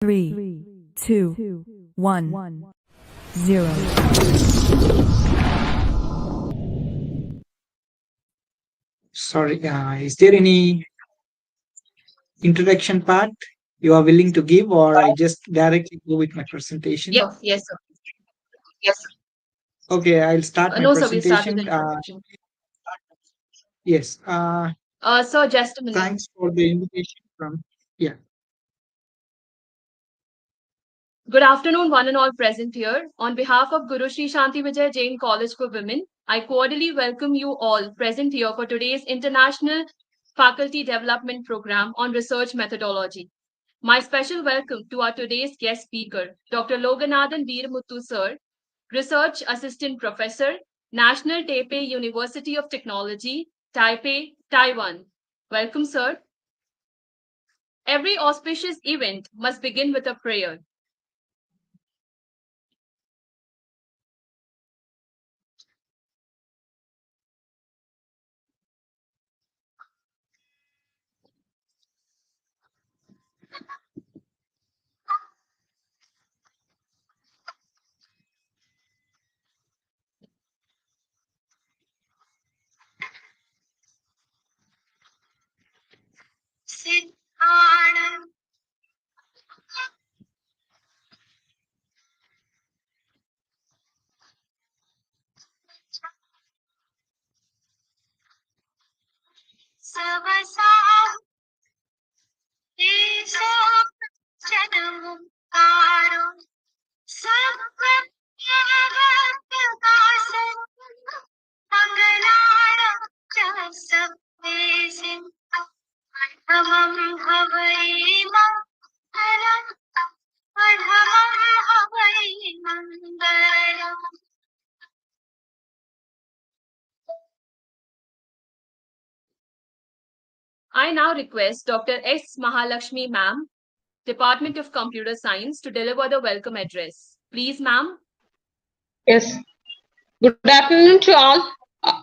3, 2, 1, 0. Sorry, is there any introduction part you are willing to give, or I just directly go with my presentation? Yes, sir. Okay, I'll start my No, sir, we'll start with the presentation. introduction. Yes, Sir, just a minute. thanks for the invitation from, yeah. Good afternoon, one and all present here. On behalf of Guru Sri Shanti Vijay Jain College for Women, I cordially welcome you all present here for today's International Faculty Development Program on Research Methodology. My special welcome to our today's guest speaker, Dr. Loganathan Veeramuthu Sir, Research Assistant Professor, National Taipei University of Technology, Taipei, Taiwan. Welcome, sir. Every auspicious event must begin with a prayer. I now request Dr. S. Mahalakshmi, ma'am, Department of Computer Science, to deliver the welcome address. Please, ma'am. Yes. Good afternoon to all.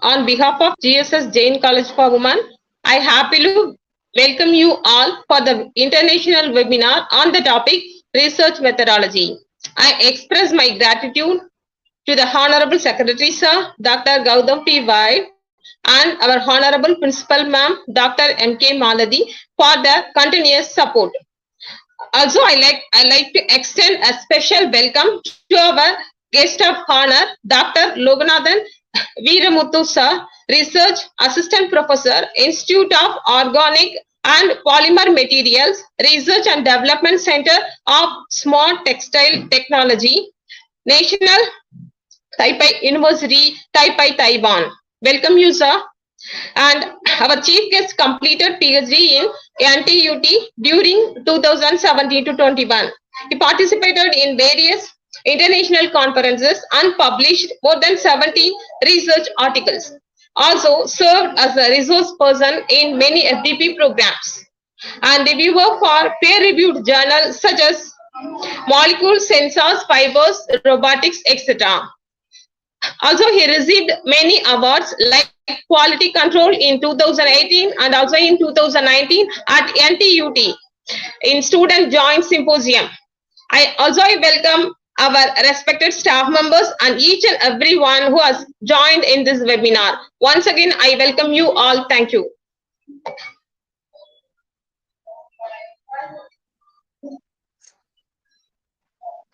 On behalf of GSS Jain College for Women, I happily welcome you all for the international webinar on the topic research methodology. I express my gratitude to the Honorable Secretary Sir, Dr. Gautam P. Vai, and our Honorable Principal Ma'am, Dr. M.K. Maladi, for their continuous support. Also, I like to extend a special welcome to our guest of honor, Dr. Loganathan Veeramuthu Sir, Research Assistant Professor, Institute of Organic and Polymer Materials, Research and Development Center of Smart Textile Technology, National Taipei University, Taipei, Taiwan. Welcome you, sir. And our chief guest completed PhD in NTUT during 2017 to 21. He participated in various international conferences and published more than 70 research articles. Also served as a resource person in many FDP programs and reviewer for peer-reviewed journals such as Molecules, Sensors, Fibers, Robotics, etc. Also, he received many awards like Quality Control in 2018 and also in 2019 at NTUT in Student Joint Symposium. I welcome our respected staff members and each and everyone who has joined in this webinar. Once again, I welcome you all. Thank you.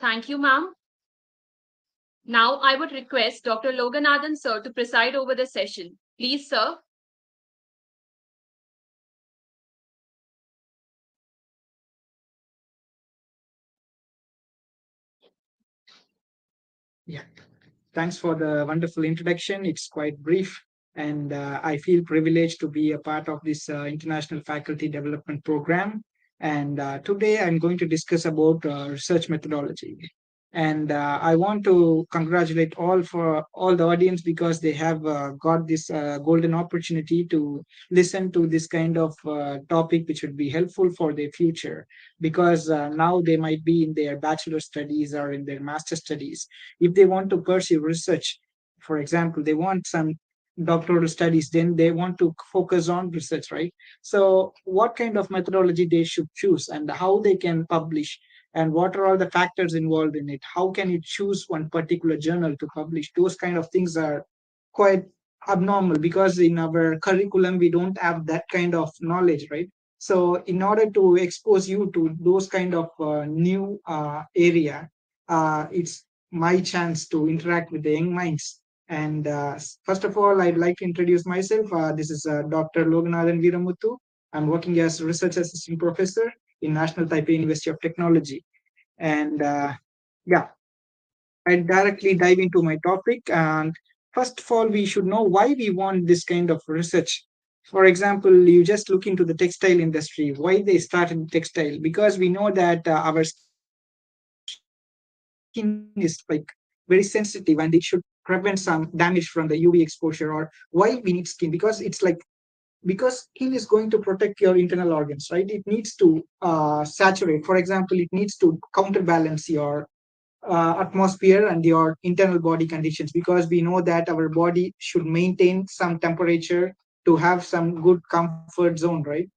Thank you, ma'am. Now, I would request Dr. Loganathan, sir, to preside over the session. Please, sir. Yeah, thanks for the wonderful introduction. It's quite brief, and I feel privileged to be a part of this International Faculty Development Program. And today I'm going to discuss about research methodology. And I want to congratulate all the audience because they have got this golden opportunity to listen to this kind of topic, which would be helpful for their future. Because now they might be in their bachelor studies or in their master studies. If they want to pursue research, for example, they want some doctoral studies, then they want to focus on research, right? So what kind of methodology they should choose and how they can publish and what are all the factors involved in it. How can you choose one particular journal to publish? Those kind of things are quite abnormal because in our curriculum we don't have that kind of knowledge, right? So in order to expose you to those kind of new area, it's my chance to interact with the young minds. And first of all, I'd like to introduce myself. This is Dr. Loganathan Veeramuthu. I'm working as research assistant professor in National Taipei University of Technology. And yeah, I directly dive into my topic. And first of all, we should know why we want this kind of research. For example, you just look into the textile industry, why they started textile, because we know that our skin is like very sensitive and it should prevent some damage from the UV exposure. Or why we need skin, because it's like, because skin is going to protect your internal organs, right? It needs to saturate. For example, it needs to counterbalance your atmosphere and your internal body conditions, because we know that our body should maintain some temperature to have some good comfort zone, right?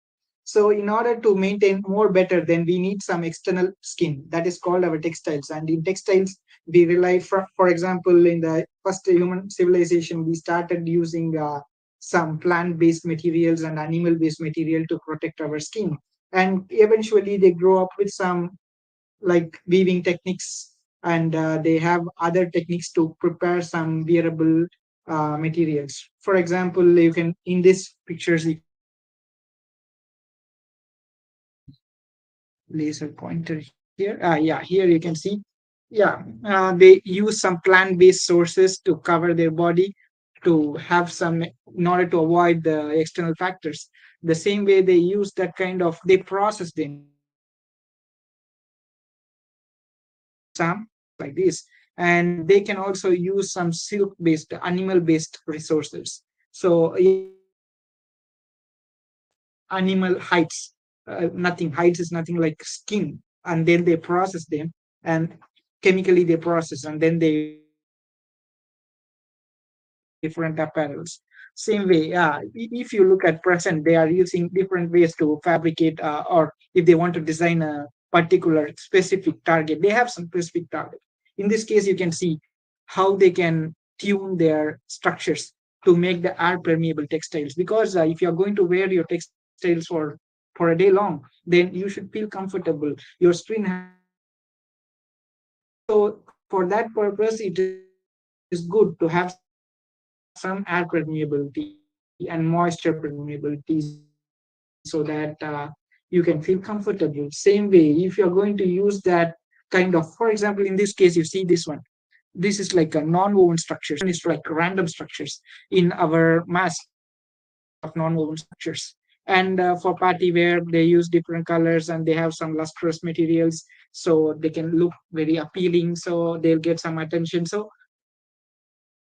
So in order to maintain more better, then we need some external skin that is called our textiles. And in textiles we rely, for example, in the first human civilization we started using some plant-based materials and animal-based material to protect our skin, and eventually they grow up with some like weaving techniques, and they have other techniques to prepare some wearable materials. For example, you can, in this pictures you can see, laser pointer here, yeah, here you can see, yeah, they use some plant-based sources to cover their body to have some, in order to avoid the external factors. The same way they use that kind of, they process them some like this, and they can also use some silk based animal based resources. So animal hides, nothing hides is nothing like skin, and then they process them, and chemically they process, and then they different apparels. Same way, if you look at present, they are using different ways to fabricate, or if they want to design a particular specific target, they have some specific target. In this case, you can see how they can tune their structures to make the air permeable textiles. Because if you are going to wear your textiles for a day long, then you should feel comfortable. Your skin so for that purpose, it is good to have some air permeability and moisture permeability so that you can feel comfortable. Same way, if you're going to use that kind of, for example, in this case, you see this one. This is like a non-woven structures. Is like random structures in our mass of non-woven structures. And for party wear, they use different colors and they have some lustrous materials, so they can look very appealing. So they'll get some attention. So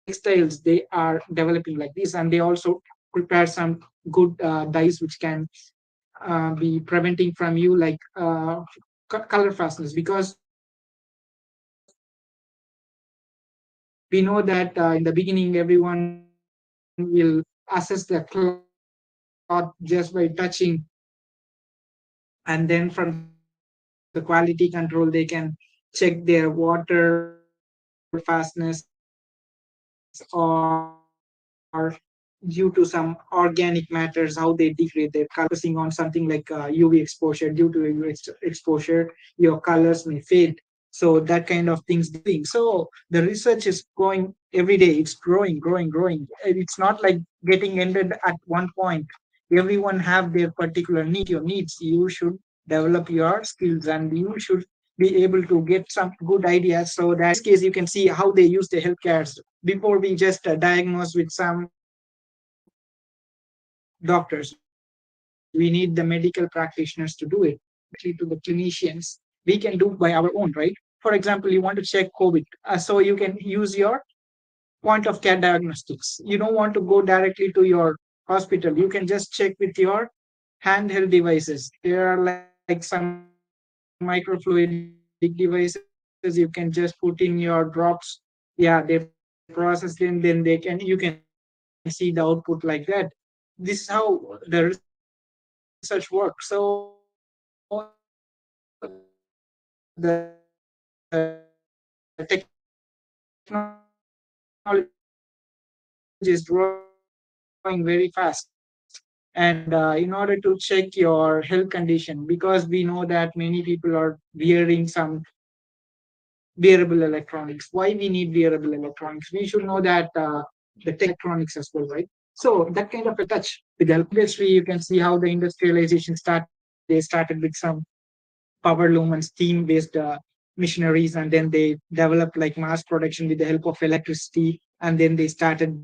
textiles, they are developing like this, and they also prepare some good dyes which can be preventing from you like color fastness. Because we know that in the beginning everyone will assess the cloth just by touching, and then from the quality control they can check their water fastness, or due to some organic matters how they degrade their color, focusing on something like UV exposure. Due to UV exposure your colors may fade. So that kind of things they are doing. So the research is going every day, it's growing. It's not like getting ended at one point. Everyone have their particular need. Your needs, you should develop your skills, and you should be able to get some good ideas. So that in this case you can see how they use the healthcare. Before we just diagnose with some doctors, we need the medical practitioners to do it directly to the clinicians. We can do by our own, right? For example, you want to check COVID, so you can use your point of care diagnostics. You don't want to go directly to your hospital. You can just check with your handheld devices. There are like some microfluidic devices. You can just put in your drops. Yeah, they process them. Then they can, you can see the output like that. This is how the research works. So in this case, you can see how the healthcare industry is developing. is growing very fast. And in order to check your health condition, because we know that many people are wearing some wearable electronics. Why we need wearable electronics? We should know that the tech electronics as well, right? So that kind of a touch with the industry, you can see how the industrialization started. They started with some power loom and steam based machineries, and then they developed like mass production with the help of electricity, and then they started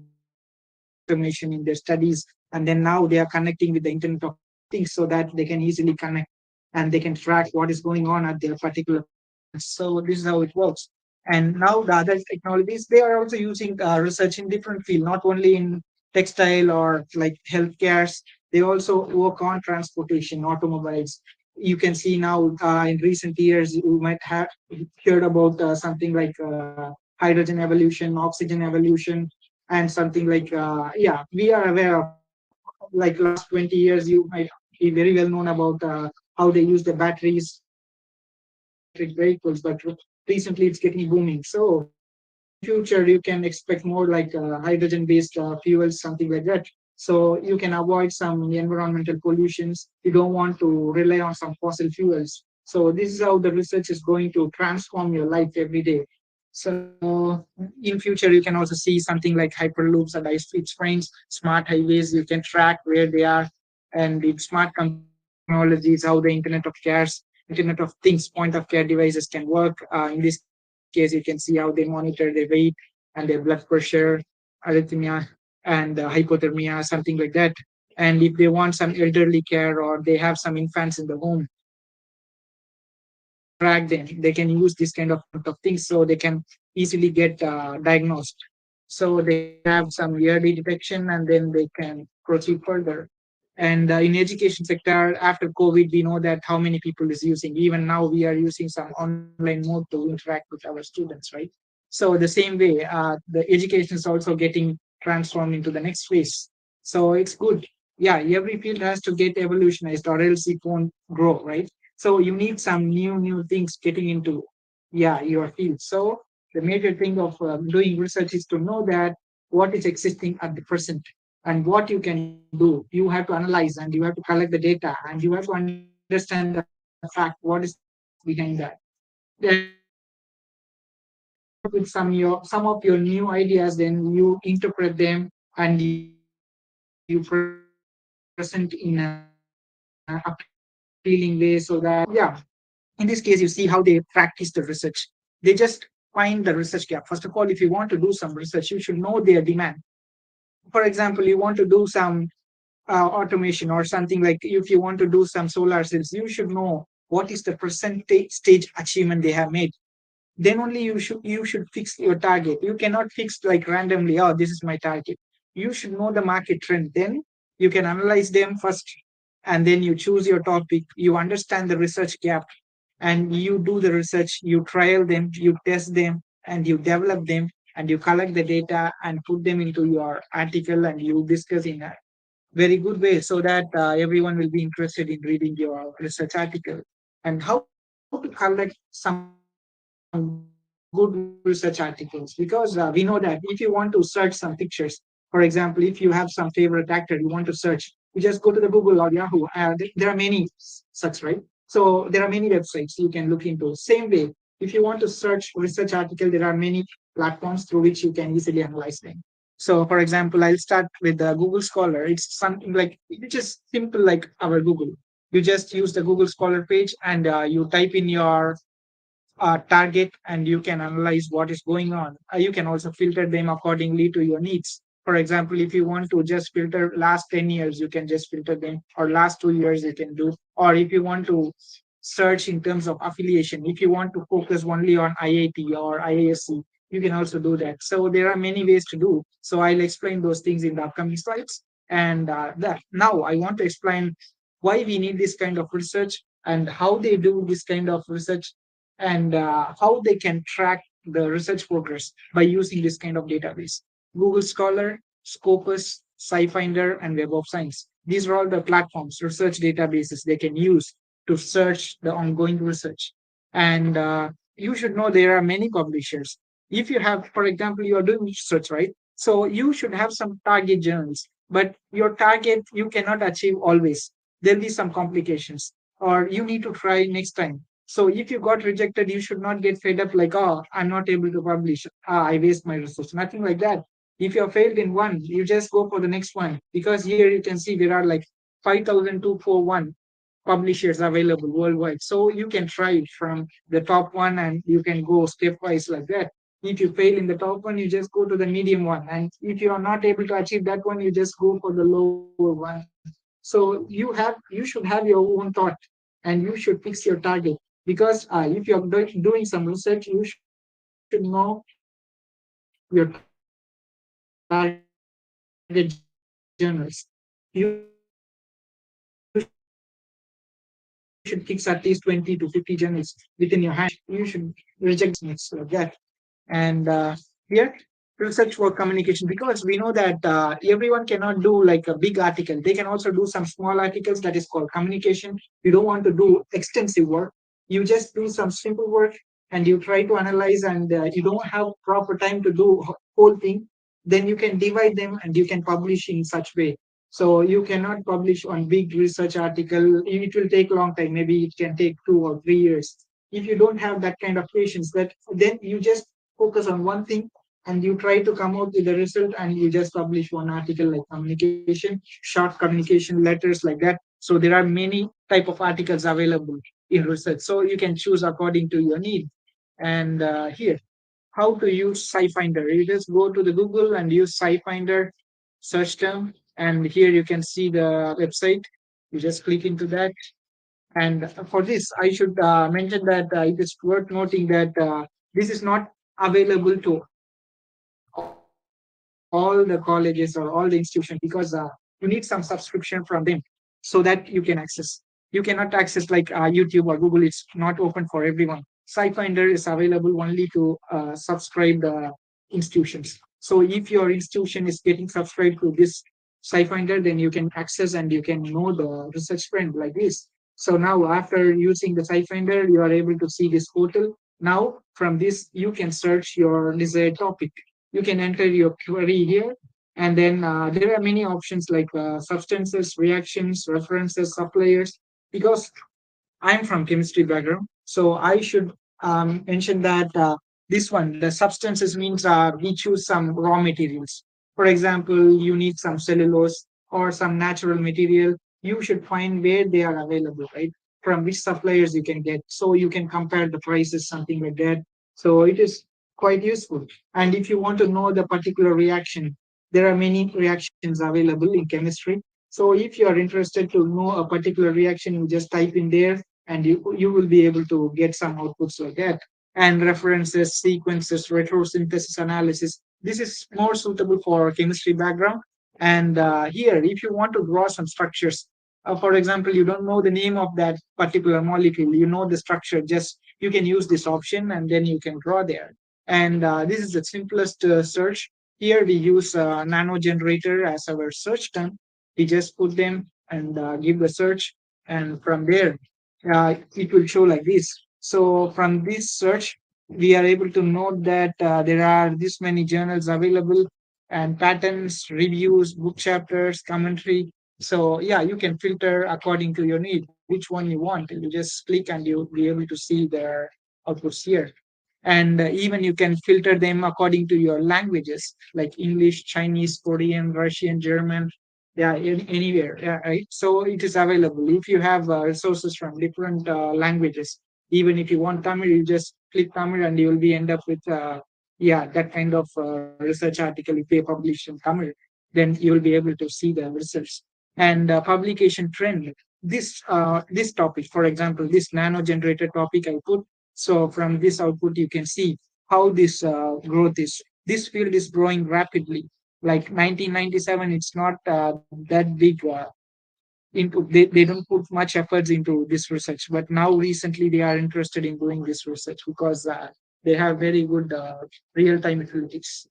automation in their studies, and then now they are connecting with the internet of things so that they can easily connect and they can track what is going on at their particular. So this is how it works. And now the other technologies, they are also using research in different field, not only in textile or like healthcare. They also work on transportation, automobiles. You can see now in recent years, you might have heard about something like hydrogen evolution, oxygen evolution, and something like we are aware of like last 20 years. You might be very well known about how they use the batteries electric vehicles, but recently it's getting booming. So future you can expect more like hydrogen based fuels, something like that. So you can avoid some environmental pollutions. You don't want to rely on some fossil fuels. So this is how the research is going to transform your life every day. So in future you can also see something like hyperloops and high speed trains, smart highways. You can track where they are, and with smart technologies, how the internet of cares, internet of things, point of care devices can work. In this case, you can see how they monitor their weight and their blood pressure, arrhythmia, and hypothermia, something like that. And if they want some elderly care or they have some infants in the home, track them. They can use this kind of things so they can easily get diagnosed. So they have some early detection and then they can proceed further. And in education sector, after COVID, we know that how many people is using. Even now, we are using some online mode to interact with our students, right? So the same way, the education is also getting transformed into the next phase. So it's good. Yeah, every field has to get evolutionized, or else it won't grow, right? So you need some new things getting into your field. So the major thing of doing research is to know that what is existing at the present and what you can do. You have to analyze and you have to collect the data and you have to understand the fact what is behind that. Then with some of your new ideas, then you interpret them and you present in a appealing way so that in this case you see how they practice the research. They just find the research gap. First of all, if you want to do some research, you should know their demand. For example, you want to do some automation or something like if you want to do some solar cells, you should know what is the stage achievement they have made. Then only you should fix your target. You cannot fix like randomly, oh, this is my target. You should know the market trend. Then you can analyze them first, and then you choose your topic. You understand the research gap, and you do the research. You trial them, you test them, and you develop them, and you collect the data and put them into your article, and you discuss in a very good way so that everyone will be interested in reading your research article. And how to collect some good research articles, because we know that if you want to search some pictures, for example, if you have some favorite actor you want to search, you just go to the Google or Yahoo. There are many such, right? So there are many websites you can look into. Same way, if you want to search research article, there are many platforms through which you can easily analyze them. So for example, I'll start with the Google Scholar. It's something like it's just simple like our Google. You just use the Google Scholar page and you type in your target and you can analyze what is going on. You can also filter them accordingly to your needs. For example, if you want to just filter last 10 years, you can just filter them, or last 2 years you can do. Or if you want to search in terms of affiliation, if you want to focus only on IIT or IISc, you can also do that. So there are many ways to do. So I'll explain those things in the upcoming slides. And now I want to explain why we need this kind of research and how they do this kind of research, and how they can track the research progress by using this kind of database. Google Scholar, Scopus, SciFinder, and Web of Science. These are all the platforms, research databases they can use to search the ongoing research. And you should know there are many publishers. If you have, for example, you are doing research, right? So you should have some target journals, but your target you cannot achieve always. There'll be some complications, or you need to try next time. So if you got rejected, you should not get fed up like, oh, I'm not able to publish. Ah, I waste my resource. Nothing like that. If you are failed in one, you just go for the next one, because here you can see there are like 5,241 publishers available worldwide. So you can try from the top one and you can go stepwise like that. If you fail in the top one, you just go to the medium one. And if you are not able to achieve that one, you just go for the lower one. So you should have your own thought, and you should fix your target, because if you're doing some research, you should know your target journals. You should fix at least 20 to 50 journals within your hand. You should reject the research next like that. And here research for communication, because we know that everyone cannot do like a big article. They can also do some small articles, that is called communication. You don't want to do extensive work. You just do some simple work, and you try to analyze, and you don't have proper time to do whole thing. Then you can divide them and you can publish in such way. So you cannot publish on big research article. It will take a long time. Maybe it can take 2 or 3 years. If you don't have that kind of patience, that then you just focus on one thing, and you try to come out with the result, and you just publish one article like communication, short communication letters like that. So there are many type of articles available in research, so you can choose according to your need. And here, how to use SciFinder. You just go to the Google and use SciFinder search term, and here you can see the website. You just click into that. And for this, I should mention that it is worth noting that this is not available to all the colleges or all the institutions, because you need some subscription from them so that you can access. You cannot access like YouTube or Google. It's not open for everyone. SciFinder is available only to subscribed institutions. So if your institution is getting subscribed to this SciFinder, then you can access and you can know the research trend like this. So now after using the SciFinder, you are able to see this portal. Now from this, you can search your desired topic. You can enter your query here, and then there are many options like substances, reactions, references, suppliers. Because I'm from chemistry background, so I should mention that this one, the substances means we choose some raw materials. For example, you need some cellulose or some natural material. You should find where they are available, right? From which suppliers you can get, so you can compare the prices, something like that. So it is quite useful. And if you want to know the particular reaction, there are many reactions available in chemistry. So if you are interested to know a particular reaction, you just type in there, and you will be able to get some outputs like that. And references, sequences, retrosynthesis analysis. This is more suitable for chemistry background. And here, if you want to draw some structures, for example, you don't know the name of that particular molecule, you know the structure, just you can use this option and then you can draw there. And this is the simplest search. Here we use nano generator as our search term. We just put them and give the search, and from there it will show like this. So from this search, we are able to note that there are this many journals available, and patterns, reviews, book chapters, commentary. So yeah, you can filter according to your need, which one you want. You just click and you'll be able to see the outputs here. And even you can filter them according to your languages, like English, Chinese, Korean, Russian, German. Yeah, anywhere. Yeah, right. So it is available. If you have resources from different languages, even if you want Tamil, you just click Tamil and you will be end up with yeah, that kind of research article. If they publish in Tamil, then you will be able to see the results. And publication trend. This topic, for example, this nano generator topic I put. So from this output, you can see how this growth is. This field is growing rapidly. Like 1997, it's not that big they don't put much efforts into this research, but now recently they are interested in doing this research because they have very good real-time analytics.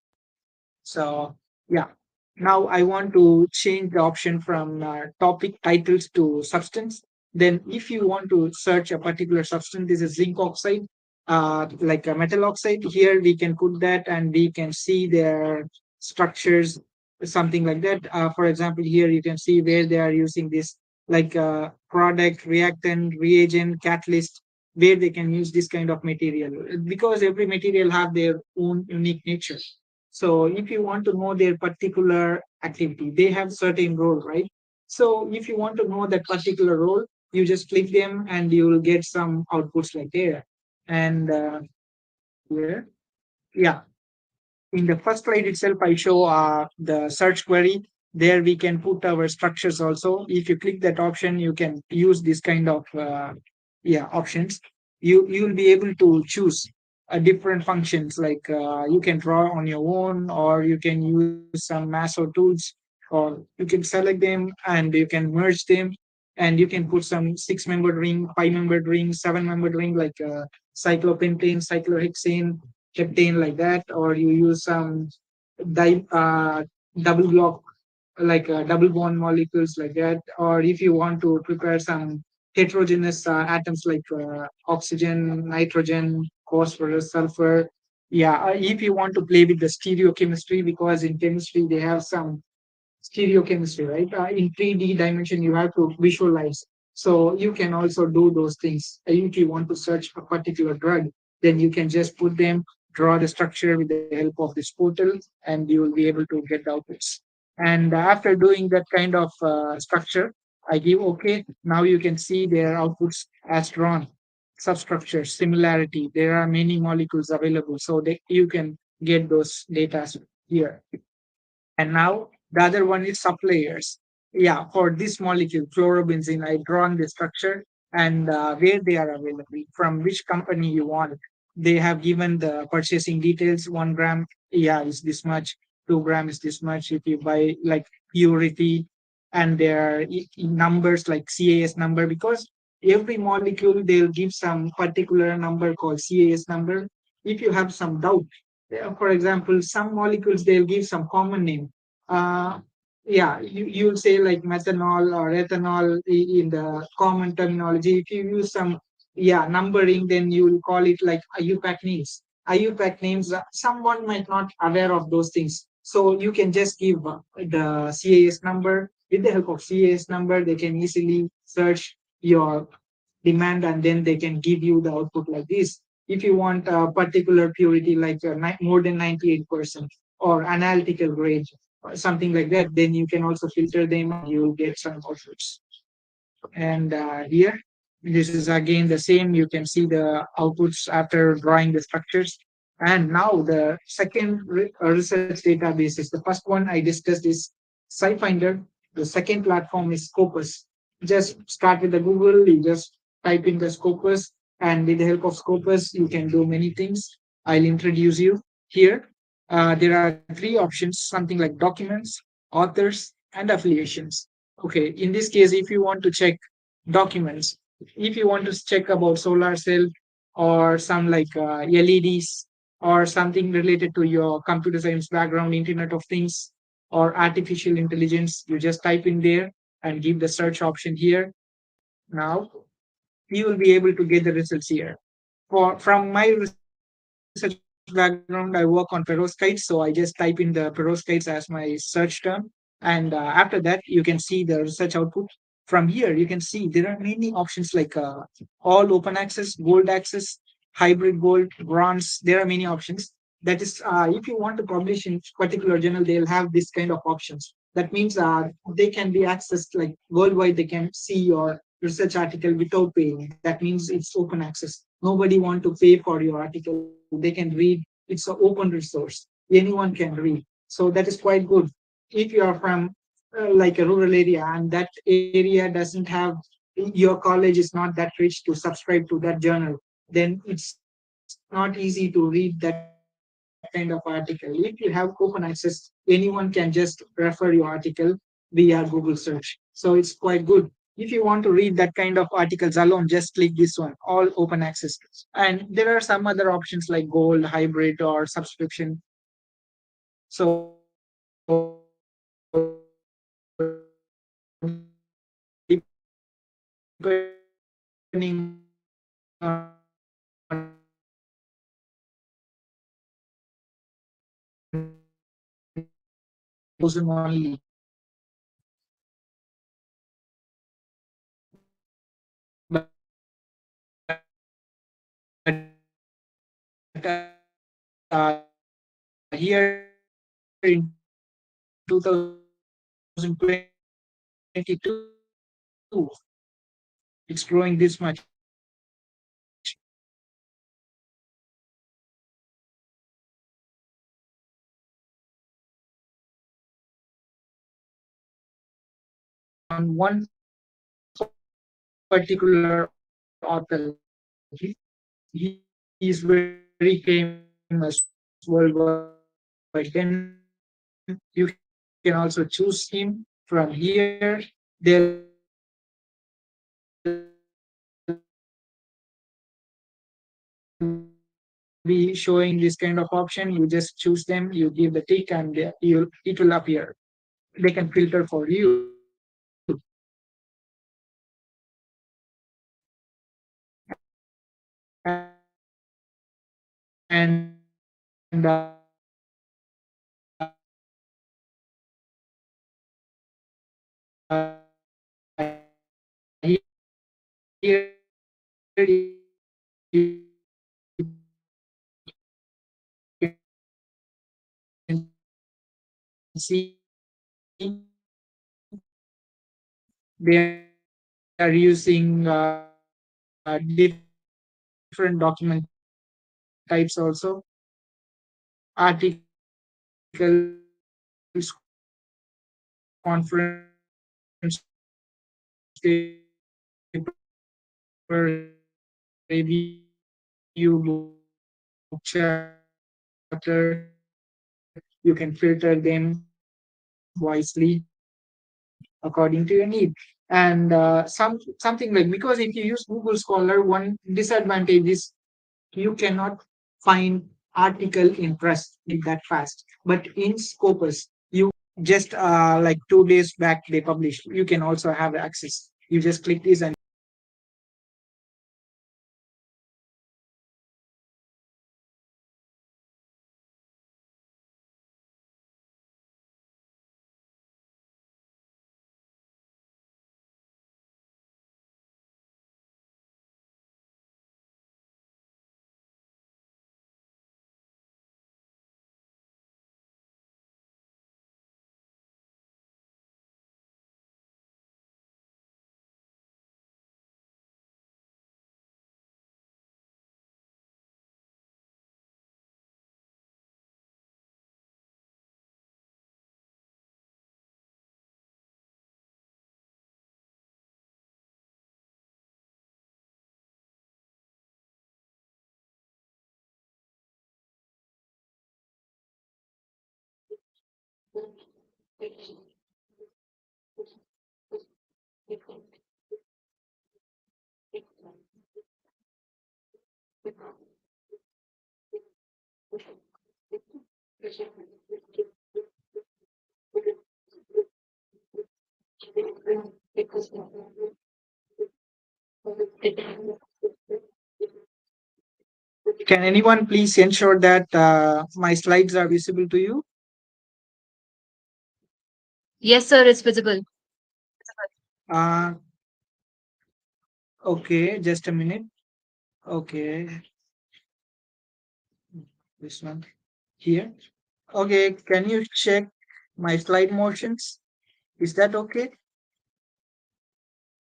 So yeah, now I want to change the option from topic titles to substance. Then if you want to search a particular substance, this is zinc oxide, like a metal oxide, here we can put that and we can see their structures, something like that. For example, here you can see where they are using this, like product, reactant, reagent, catalyst, where they can use this kind of material, because every material have their own unique nature. So if you want to know their particular activity, they have certain role, right? So if you want to know that particular role, you just click them and you will get some outputs like there. And here, yeah, in the first slide itself, I show the search query. There we can put our structures also. If you click that option, you can use this kind of options. You will be able to choose different functions, like you can draw on your own, or you can use some Maso tools, or you can select them and you can merge them, and you can put some 6-membered ring, 5-membered ring, 7-membered ring, like cyclopentane, cyclohexane, heptane, like that, or you use some double block, like double bond molecules, like that. Or if you want to prepare some heterogeneous atoms, like oxygen, nitrogen, phosphorus, sulfur. Yeah, if you want to play with the stereochemistry, because in chemistry they have some stereochemistry, right? In 3D dimension, you have to visualize. So you can also do those things. If you want to search a particular drug, then you can just put them, draw the structure with the help of this portal, and you will be able to get the outputs. And after doing that kind of structure, I give OK. Now you can see their outputs as drawn. Substructures, similarity. There are many molecules available, so you can get those data here. And now the other one is sublayers. Yeah, for this molecule, chlorobenzene, I drawn the structure and where they are available, from which company you want. They have given the purchasing details. 1 gram, yeah, is this much. 2 gram is this much. If you buy like purity, and their numbers like CAS number, because every molecule they'll give some particular number called CAS number. If you have some doubt, for example, some molecules they'll give some common name. Uh, yeah, you'll say like methanol or ethanol in the common terminology. If you use some numbering, then you will call it like IUPAC names. IUPAC names, someone might not aware of those things. So you can just give the CAS number. With the help of CAS number, they can easily search your demand, and then they can give you the output like this. If you want a particular purity, like more than 98%, or analytical grade, or something like that, then you can also filter them and you will get some outputs. And here, this is again the same. You can see the outputs after drawing the structures. And now the second research database is, the first one I discussed is SciFinder. The second platform is Scopus. Just start with the Google, you just type in the Scopus, and with the help of Scopus, you can do many things. I'll introduce you here. There are 3 options, something like documents, authors, and affiliations. Okay, in this case, if you want to check documents, if you want to check about solar cell, or some like LEDs, or something related to your computer science background, Internet of Things, or artificial intelligence, you just type in there and give the search option here. Now you will be able to get the results here. From my research background, I work on perovskites, so I just type in the perovskites as my search term, and after that you can see the research output. From here you can see there are many options, like all open access, gold access, hybrid gold, bronze. There are many options. That is, if you want to publish in particular journal, they'll have this kind of options. That means they can be accessed like worldwide. They can see your research article without paying. That means it's open access. Nobody want to pay for your article. They can read. It's an open resource. Anyone can read. So that is quite good. If you are from like a rural area, and that area doesn't have, your college is not that rich to subscribe to that journal, then it's not easy to read that kind of article. If you have open access, anyone can just refer your article via Google search. So it's quite good. If you want to read that kind of articles alone, just click this one, all open access. And there are some other options like gold, hybrid, or subscription. So depending on your research, you can choose. And here, if you want to check about the authors, you can just type in the authors. And after that, you can see the research output. From here, you can see there are many options, like documents, authors, affiliations. So depending on chosen only. But here in 2022, it's growing this much. On one particular author, he is very famous worldwide. Then you can also choose him from here. They'll be showing this kind of option. You just choose them, you give the tick, and it will appear. They can filter for you. And here you can see they are using different document types also, articles, conference paper, review, book chapter. You can filter them wisely according to your need. And something like, because if you use Google Scholar, one disadvantage is you cannot find article in press that fast. But in Scopus, you just like 2 days back they published. You can also have access. You just click this and can anyone please ensure that my slides are visible to you? Yes, sir, it's visible. Uh, okay, just a minute. Okay, this one here. Okay, can you check my slide motions? Is that okay?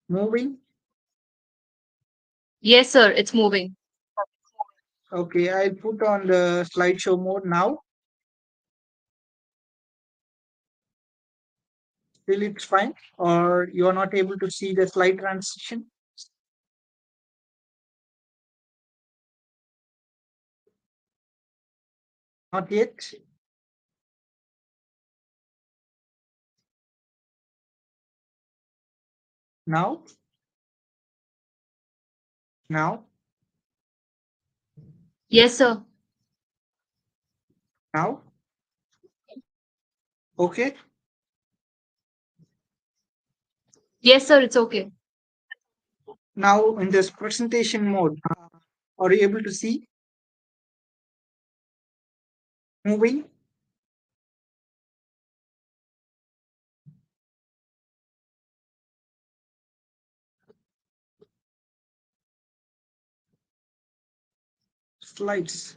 Moving? Yes, sir, it's moving. Okay, I'll put on the slideshow mode now. Still it's fine? Or you are not able to see the slide transition? Not yet? Now? Now? Yes, sir. Now? Okay? Yes, sir, it's okay. Now in this presentation mode, are you able to see moving? Slides.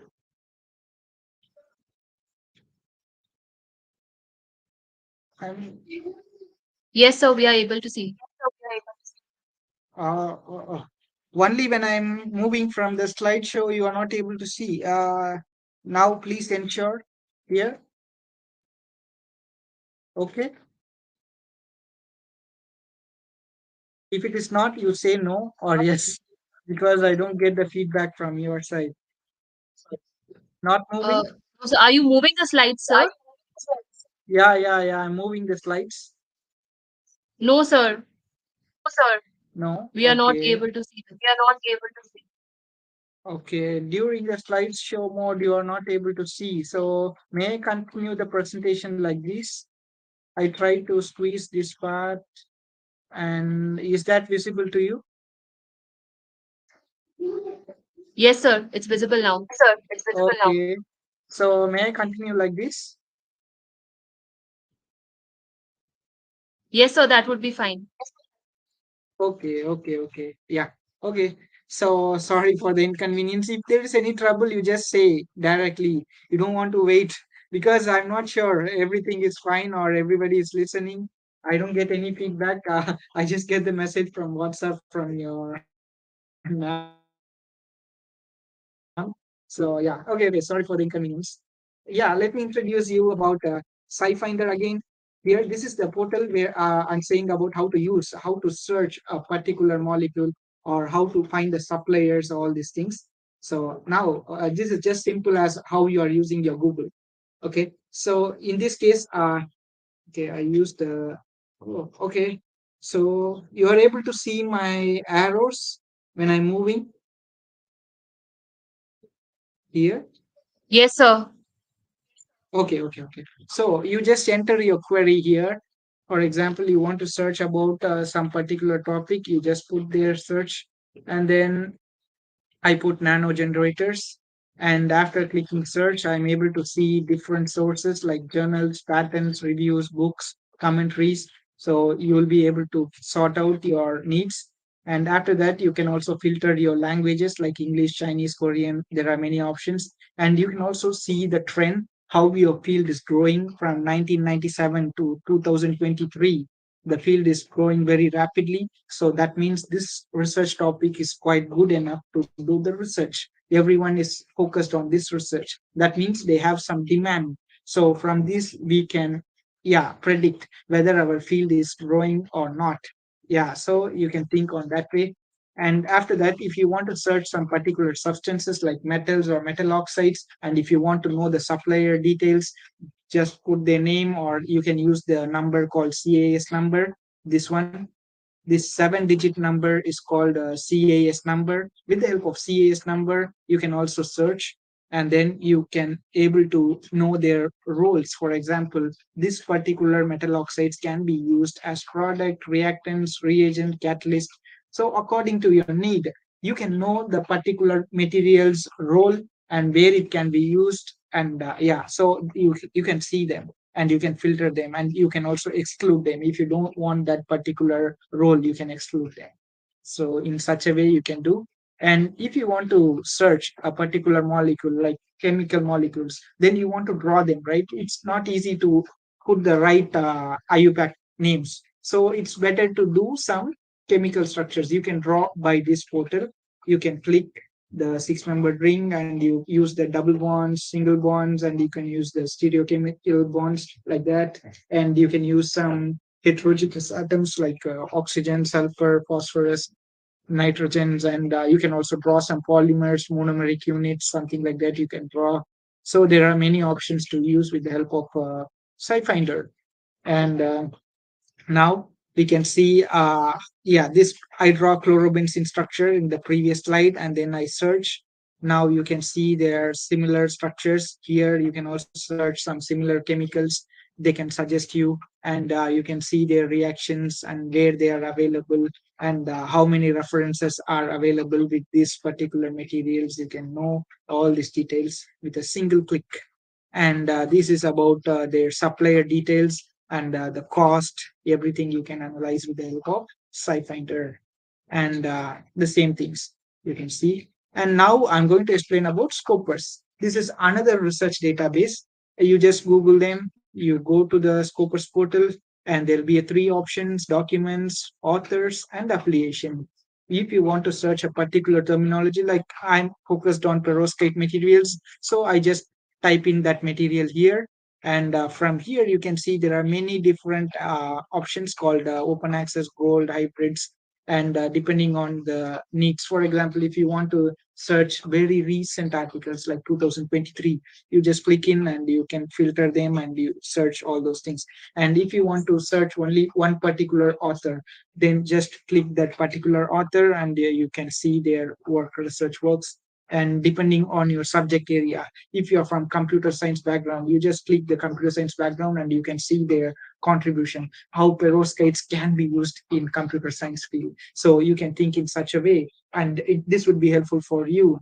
I'm, Yes, sir, we are able to see. uh, uh, uh, Only when I'm moving from the slideshow, you are not able to see. Now please ensure here. Okay. If it is not, you say no or yes, because I don't get the feedback from your side. Not moving? So are you moving the slides, sir? Yeah. I'm moving the slides. No, sir. No. We are not Okay. able to see them. Okay. During the slideshow mode, you are not able to see. So may I continue the presentation like this? I try to squeeze this part, and is that visible to you? Yes, sir. It's visible now. Okay. So may I continue like this? Yes, sir. That would be fine. Okay. Yeah. Okay. So sorry for the inconvenience. If there is any trouble, you just say directly. You don't want to wait because I'm not sure everything is fine or everybody is listening. I don't get any feedback. I just get the message from WhatsApp from your ma'am. So yeah. Okay. Sorry for the inconvenience. Yeah. Let me introduce you about SciFinder again. Here, this is the portal where I'm saying about how to search a particular molecule or how to find the suppliers, all these things. So now this is just simple as how you are using your Google. Okay. So in this case, okay, I used oh, okay. So you are able to see my arrows when I'm moving here. Yes, sir. Okay. So you just enter your query here. For example, you want to search about some particular topic, you just put their search, and then I put nano generators. And after clicking search, I'm able to see different sources like journals, patents, reviews, books, commentaries. So you will be able to sort out your needs. And after that, you can also filter your languages like English, Chinese, Korean. There are many options. And you can also see the trend, how your field is growing from 1997 to 2023. The field is growing very rapidly. So that means this research topic is quite good enough to do the research. Everyone is focused on this research. That means they have some demand. So from this, we can, yeah, predict whether our field is growing or not. Yeah, so you can think on that way. And after that, if you want to search some particular substances like metals or metal oxides, and if you want to know the supplier details, just put their name or you can use the number called CAS number. This one, this 7-digit number is called a CAS number. With the help of CAS number, you can also search and then you can able to know their roles. For example, this particular metal oxides can be used as product, reactants, reagent, catalyst. So according to your need, you can know the particular material's role and where it can be used. And yeah, so you can see them and you can filter them and you can also exclude them. If you don't want that particular role, you can exclude them. So in such a way you can do. And if you want to search a particular molecule like chemical molecules, then you want to draw them, right? It's not easy to put the right IUPAC names. So it's better to do some chemical structures. You can draw by this portal. You can click the six-membered ring and you use the double bonds, single bonds, and you can use the stereochemical bonds like that. And you can use some heterogeneous atoms like oxygen, sulfur, phosphorus, nitrogens, and you can also draw some polymers, monomeric units, something like that you can draw. So there are many options to use with the help of SciFinder. And now we can see, yeah, this I draw chlorobenzene structure in the previous slide and then I search. Now you can see there are similar structures here. You can also search some similar chemicals. They can suggest you and you can see their reactions and where they are available. and how many references are available with these particular materials. You can know all these details with a single click. And this is about their supplier details and the cost, everything you can analyze with the help of SciFinder. And the same things you can see. And now I'm going to explain about Scopus. This is another research database. You just Google them, you go to the Scopus portal, and there'll be three options: documents, authors, and affiliation. If you want to search a particular terminology, like I'm focused on perovskite materials, so I just type in that material here. And from here, you can see there are many different options called open access, gold, hybrids, and depending on the needs. For example, if you want to search very recent articles like 2023, you just click in and you can filter them and you search all those things. And if you want to search only one particular author, then just click that particular author and you can see their work, research works. And depending on your subject area, if you're from computer science background, you just click the computer science background and you can see their contribution, how perovskites can be used in computer science field. So you can think in such a way, and this would be helpful for you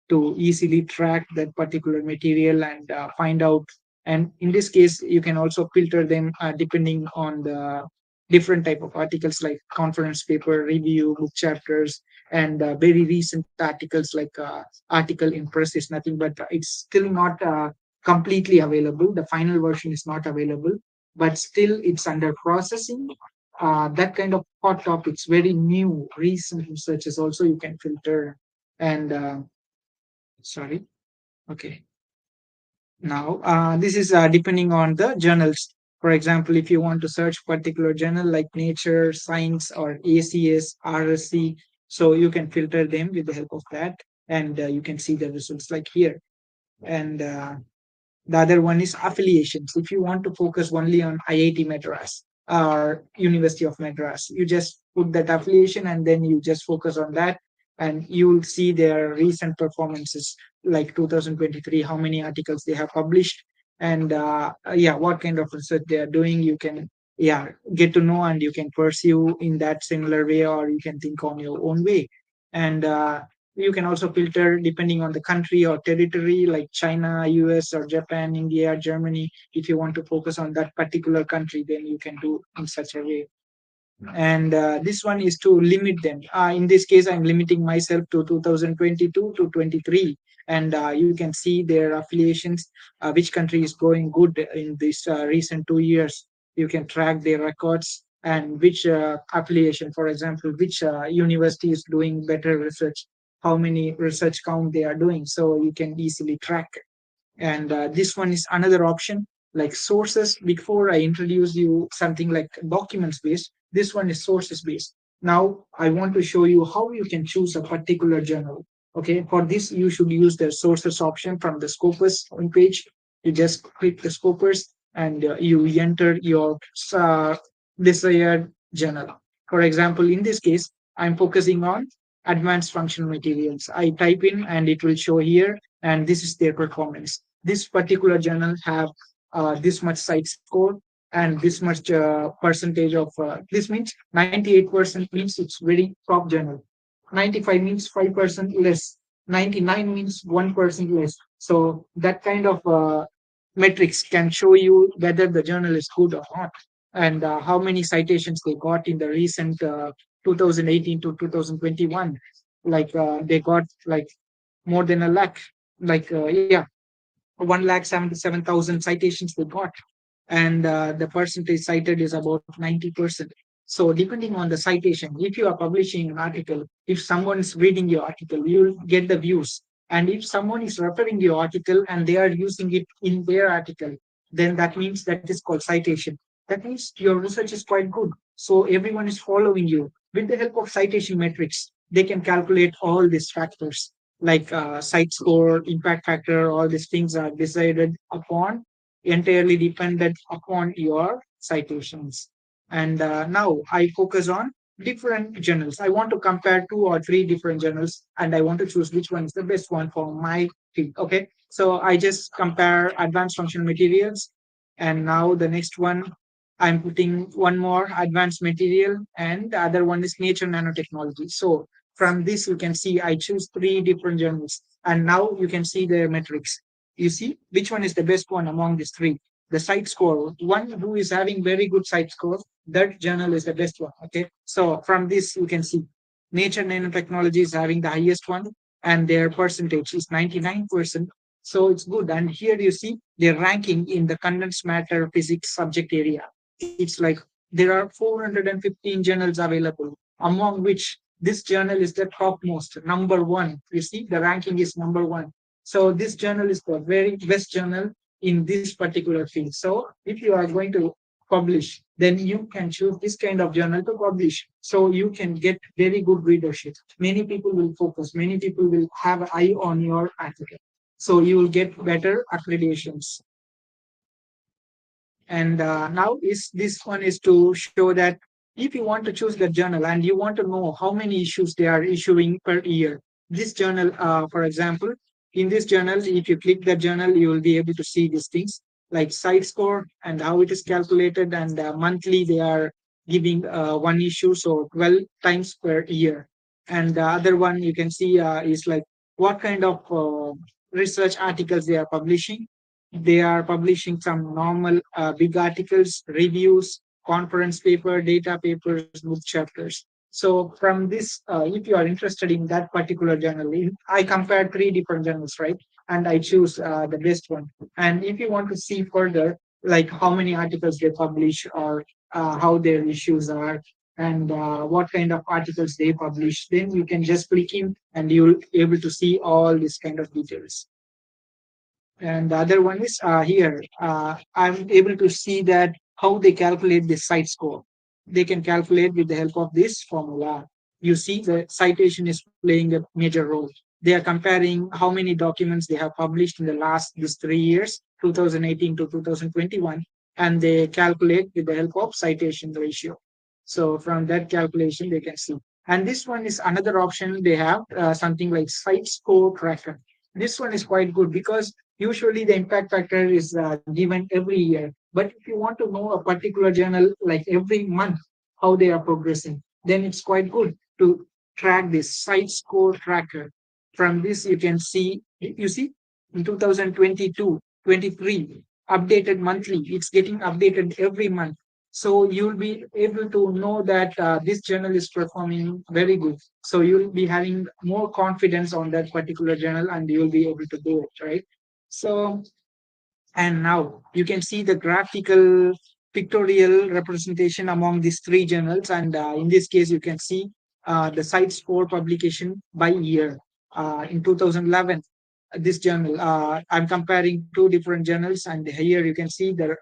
to easily track that particular material and find out. And in this case, you can also filter them depending on the different type of articles like conference paper, review, book chapters, and very recent articles like article in press is nothing, but it's still not completely available. The final version is not available, but still it's under processing. That kind of hot topics, very new, recent researches also you can filter. And sorry, okay. Now, this is depending on the journals. For example, if you want to search particular journal like Nature, Science, or ACS, RSC, so you can filter them with the help of that, and you can see the results like here. And the other one is affiliations. If you want to focus only on IIT Madras or University of Madras, you just put that affiliation and then you just focus on that, and you'll see their recent performances like 2023, how many articles they have published, and yeah, what kind of research they are doing. You can, yeah, get to know and you can pursue in that similar way, or you can think on your own way. And you can also filter depending on the country or territory like China, US, or Japan, India, Germany. If you want to focus on that particular country, then you can do in such a way. And this one is to limit them. In this case, I'm limiting myself to 2022 to 23, and you can see their affiliations, which country is going good in this recent 2 years. You can track their records and which affiliation, for example, which university is doing better research, how many research count they are doing, so you can easily track. And this one is another option like sources. Before I introduce you something like documents based, this one is sources based. Now I want to show you how you can choose a particular journal. Okay, for this you should use the sources option from the Scopus homepage. You just click the Scopus and you enter your desired journal. For example, in this case, I'm focusing on advanced functional materials. I type in and it will show here, and this is their performance. This particular journal have this much site score and this much percentage of this means 98% means it's very top journal. 95 means 5% less. 99 means 1% less. So that kind of metrics can show you whether the journal is good or not, and how many citations they got in the recent 2018 to 2021. Like they got like more than a lakh, like yeah, 1,77,000 citations they got, and the percentage cited is about 90%. So depending on the citation, if you are publishing an article, if someone is reading your article, you'll get the views. And if someone is referring your article and they are using it in their article, then that means that is called citation. That means your research is quite good. So everyone is following you. With the help of citation metrics, they can calculate all these factors like site score, impact factor, all these things are decided upon, entirely dependent upon your citations. And now I focus on different journals. I want to compare 2 or 3 different journals, and I want to choose which one is the best one for my field. Okay, so I just compare advanced functional materials, and now the next one I'm putting one more, advanced material, and the other one is nature nanotechnology. So from this, you can see I choose three different journals, and now you can see the metrics. You see which one is the best one among these three. The site score, one who is having very good site score, that journal is the best one. Okay, so from this you can see nature nanotechnology is having the highest one, and their percentage is 99%. So it's good. And here you see their ranking in the condensed matter physics subject area. It's like there are 415 journals available, among which this journal is the topmost, number one. You see, the ranking is number one. So this journal is the very best journal in this particular field. So if you are going to publish, then you can choose this kind of journal to publish. So you can get very good readership. Many people will focus, many people will have an eye on your article. So you will get better accreditations. And now is this one is to show that if you want to choose the journal and you want to know how many issues they are issuing per year, this journal, for example, in this journal, if you click the journal, you will be able to see these things like site score and how it is calculated. And monthly, they are giving one issue, so 12 times per year. And the other one you can see is like what kind of research articles they are publishing. They are publishing some normal big articles, reviews, conference paper, data papers, book chapters. So from this, if you are interested in that particular journal, I compared three different journals, right? And I choose the best one. And if you want to see further, like how many articles they publish or how their issues are and what kind of articles they publish, then you can just click in and you'll able to see all these kind of details. And the other one is here. I'm able to see that how they calculate the site score. They can calculate with the help of this formula. You see the citation is playing a major role. They are comparing how many documents they have published in the last these 3 years, 2018 to 2021, and they calculate with the help of citation ratio. So from that calculation, they can see. And this one is another option. They have something like site score tracker. This one is quite good because usually the impact factor is given every year. But if you want to know a particular journal, like every month, how they are progressing, then it's quite good to track this site score tracker. From this, you can see, you see, in 2022, 23, updated monthly, it's getting updated every month. So you'll be able to know that this journal is performing very good. So you'll be having more confidence on that particular journal and you'll be able to do it, right? So, and now you can see the graphical pictorial representation among these three journals. And in this case, you can see the site score publication by year. In 2011, this journal, I'm comparing two different journals, and here you can see the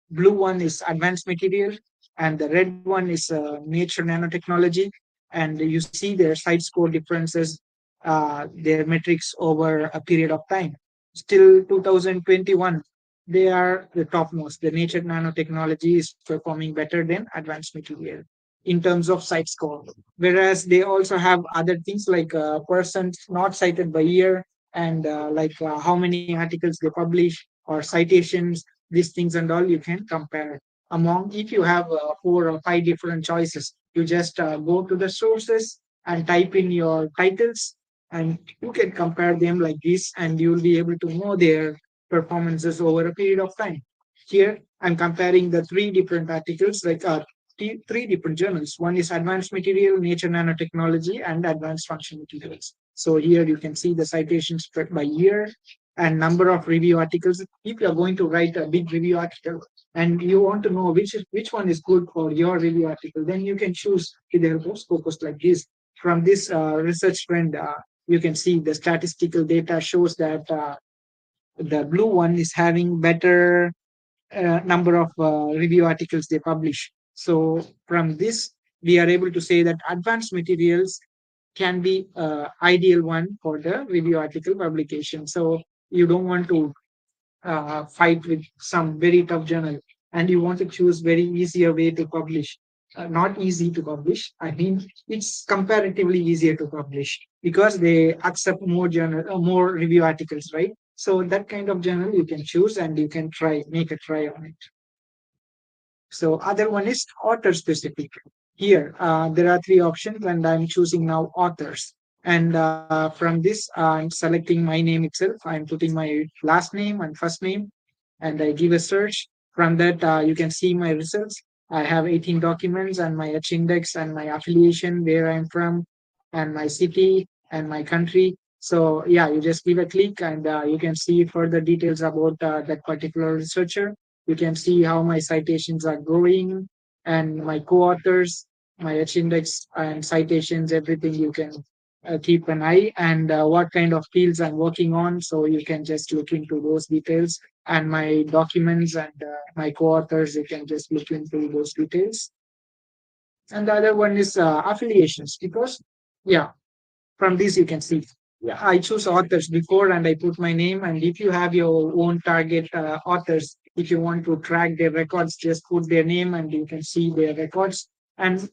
blue one is advanced material, and the red one is nature nanotechnology. And you see their site score differences, their metrics over a period of time. Still 2021, they are the topmost. The nature nanotechnology is performing better than advanced material in terms of site score. Whereas they also have other things like persons not cited by year and like how many articles they publish or citations, these things and all you can compare. Among, if you have 4 or 5 different choices, you just go to the sources and type in your titles and you can compare them like this and you will be able to know their performances over a period of time. Here I'm comparing the three different articles, like three different journals. One is advanced material, nature nanotechnology, and advanced function materials. So here you can see the citations spread by year and number of review articles. If you are going to write a big review article and you want to know which one is good for your review article, then you can choose with the help of Scopus like this. From this research trend, you can see the statistical data shows that the blue one is having better number of review articles they publish. So from this, we are able to say that advanced materials can be ideal one for the review article publication. So you don't want to fight with some very tough journal and you want to choose very easier way to publish. Not easy to publish. I mean, it's comparatively easier to publish because they accept more journal, more review articles, right? So that kind of journal you can choose and you can try, make a try on it. So other one is author specific. Here, there are three options, and I'm choosing now authors. And from this, I'm selecting my name itself. I'm putting my last name and first name, and I give a search. From that, you can see my results. I have 18 documents and my H index and my affiliation, where I'm from, and my city and my country. So yeah, you just give a click, and you can see further details about that particular researcher. You can see how my citations are growing and my co-authors, my H index and citations, everything you can keep an eye, and what kind of fields I'm working on. So you can just look into those details, and my documents and my co-authors, you can just look into those details. And the other one is affiliations, because yeah, from this you can see, yeah, I choose authors before and I put my name. And if you have your own target authors, if you want to track their records, just put their name and you can see their records. And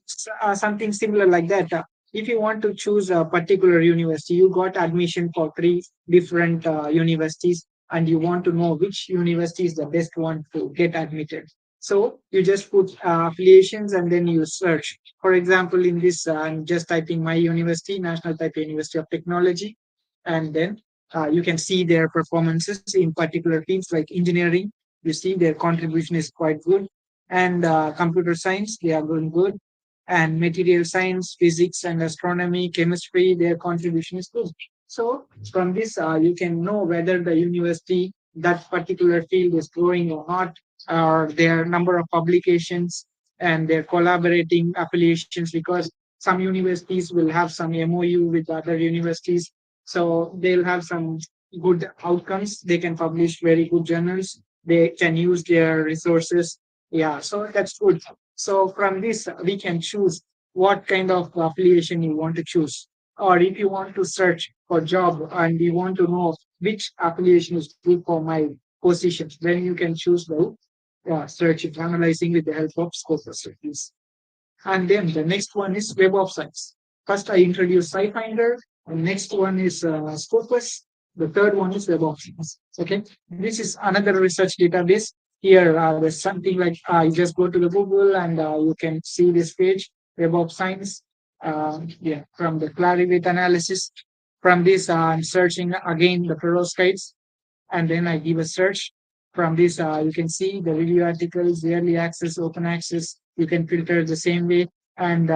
something similar like that, if you want to choose a particular university, you got admission for three different universities, and you want to know which university is the best one to get admitted. So you just put affiliations and then you search. For example, in this, I'm just typing my university, National Taipei University of Technology, and then you can see their performances in particular fields like engineering. You see their contribution is quite good, and computer science, they are doing good, and material science, physics, and astronomy, chemistry, their contribution is good. So from this, you can know whether the university, that particular field is growing or not, or their number of publications and their collaborating affiliations, because some universities will have some MOU with other universities. So they'll have some good outcomes. They can publish very good journals. They can use their resources. Yeah, so that's good. So from this, we can choose what kind of affiliation you want to choose. Or if you want to search for job and you want to know which affiliation is good for my positions, then you can choose the search it, analyzing with the help of Scopus. And then the next one is Web of Science. First, I introduce SciFinder. The next one is Scopus. The third one is Web of Science. Okay, this is another research database. Here, there's something like you just go to the Google and you can see this page, Web of Science. Yeah, from the Clarivate analysis. From this, I'm searching again the perovskites, and then I give a search. From this, you can see the review articles, early access, open access. You can filter the same way, and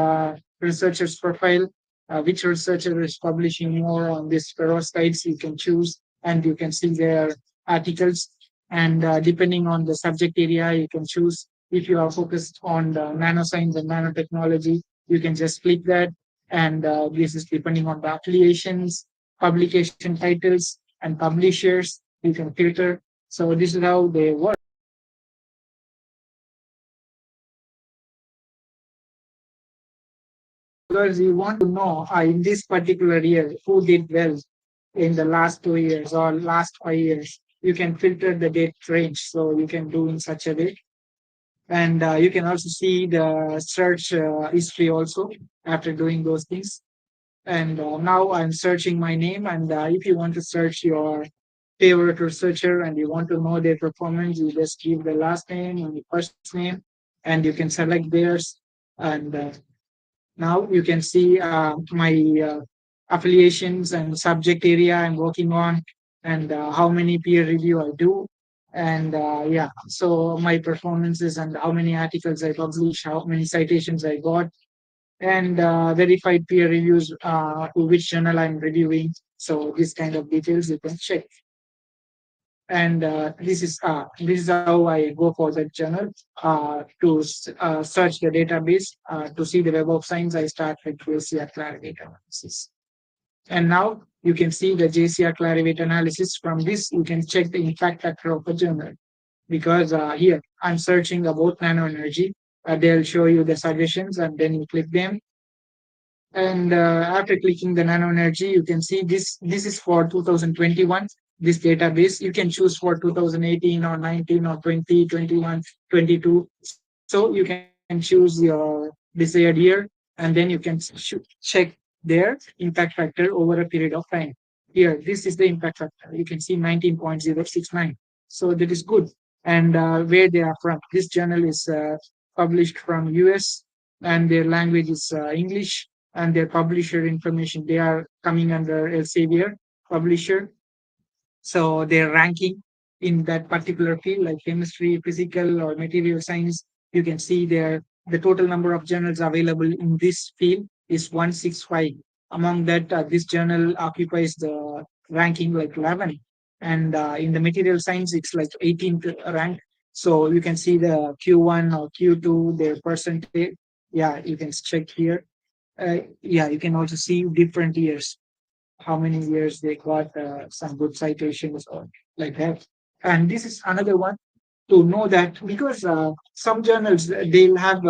researcher's profile. Which researcher is publishing more on this perovskites, you can choose, and you can see their articles. And depending on the subject area, you can choose. If you are focused on the nanoscience and nanotechnology, you can just click that. And this is depending on the affiliations, publication titles, and publishers. You can filter. So this is how they work. Because you want to know in this particular year who did well in the last 2 years or last 5 years. You can filter the date range. So you can do in such a way. And you can also see the search history also after doing those things. And now I'm searching my name. And if you want to search your favorite researcher and you want to know their performance, you just give the last name and the first name, and you can select theirs. And now you can see my affiliations and subject area I'm working on, and how many peer review I do. And yeah, so my performances and how many articles I publish, how many citations I got, and verified peer reviews to which journal I'm reviewing. So this kind of details you can check. And this is how I go for that journal to search the database to see the Web of Science. I start with JCR Clarivate analysis, and now you can see the JCR Clarivate analysis. From this, you can check the impact factor of a journal, because here I'm searching about nano energy. They'll show you the suggestions, and then you click them. And after clicking the nano energy, you can see this is for 2021. This database you can choose for 2018 or 19 or 20, 21, 22. So you can choose your desired year, and then you can check their impact factor over a period of time. Here, this is the impact factor. You can see 19.069. So that is good. and where they are from. This journal is published from US, and their language is English, and their publisher information, they are coming under Elsevier publisher. So their ranking in that particular field, like chemistry, physical, or material science, you can see the total number of journals available in this field is 165. Among that, this journal occupies the ranking like 11, and in the material science, it's like 18th rank. So you can see the Q1 or Q2, their percentage. Yeah, you can check here. Yeah, you can also see different years, how many years they got some good citations or like that. And this is another one to know that, because some journals they'll have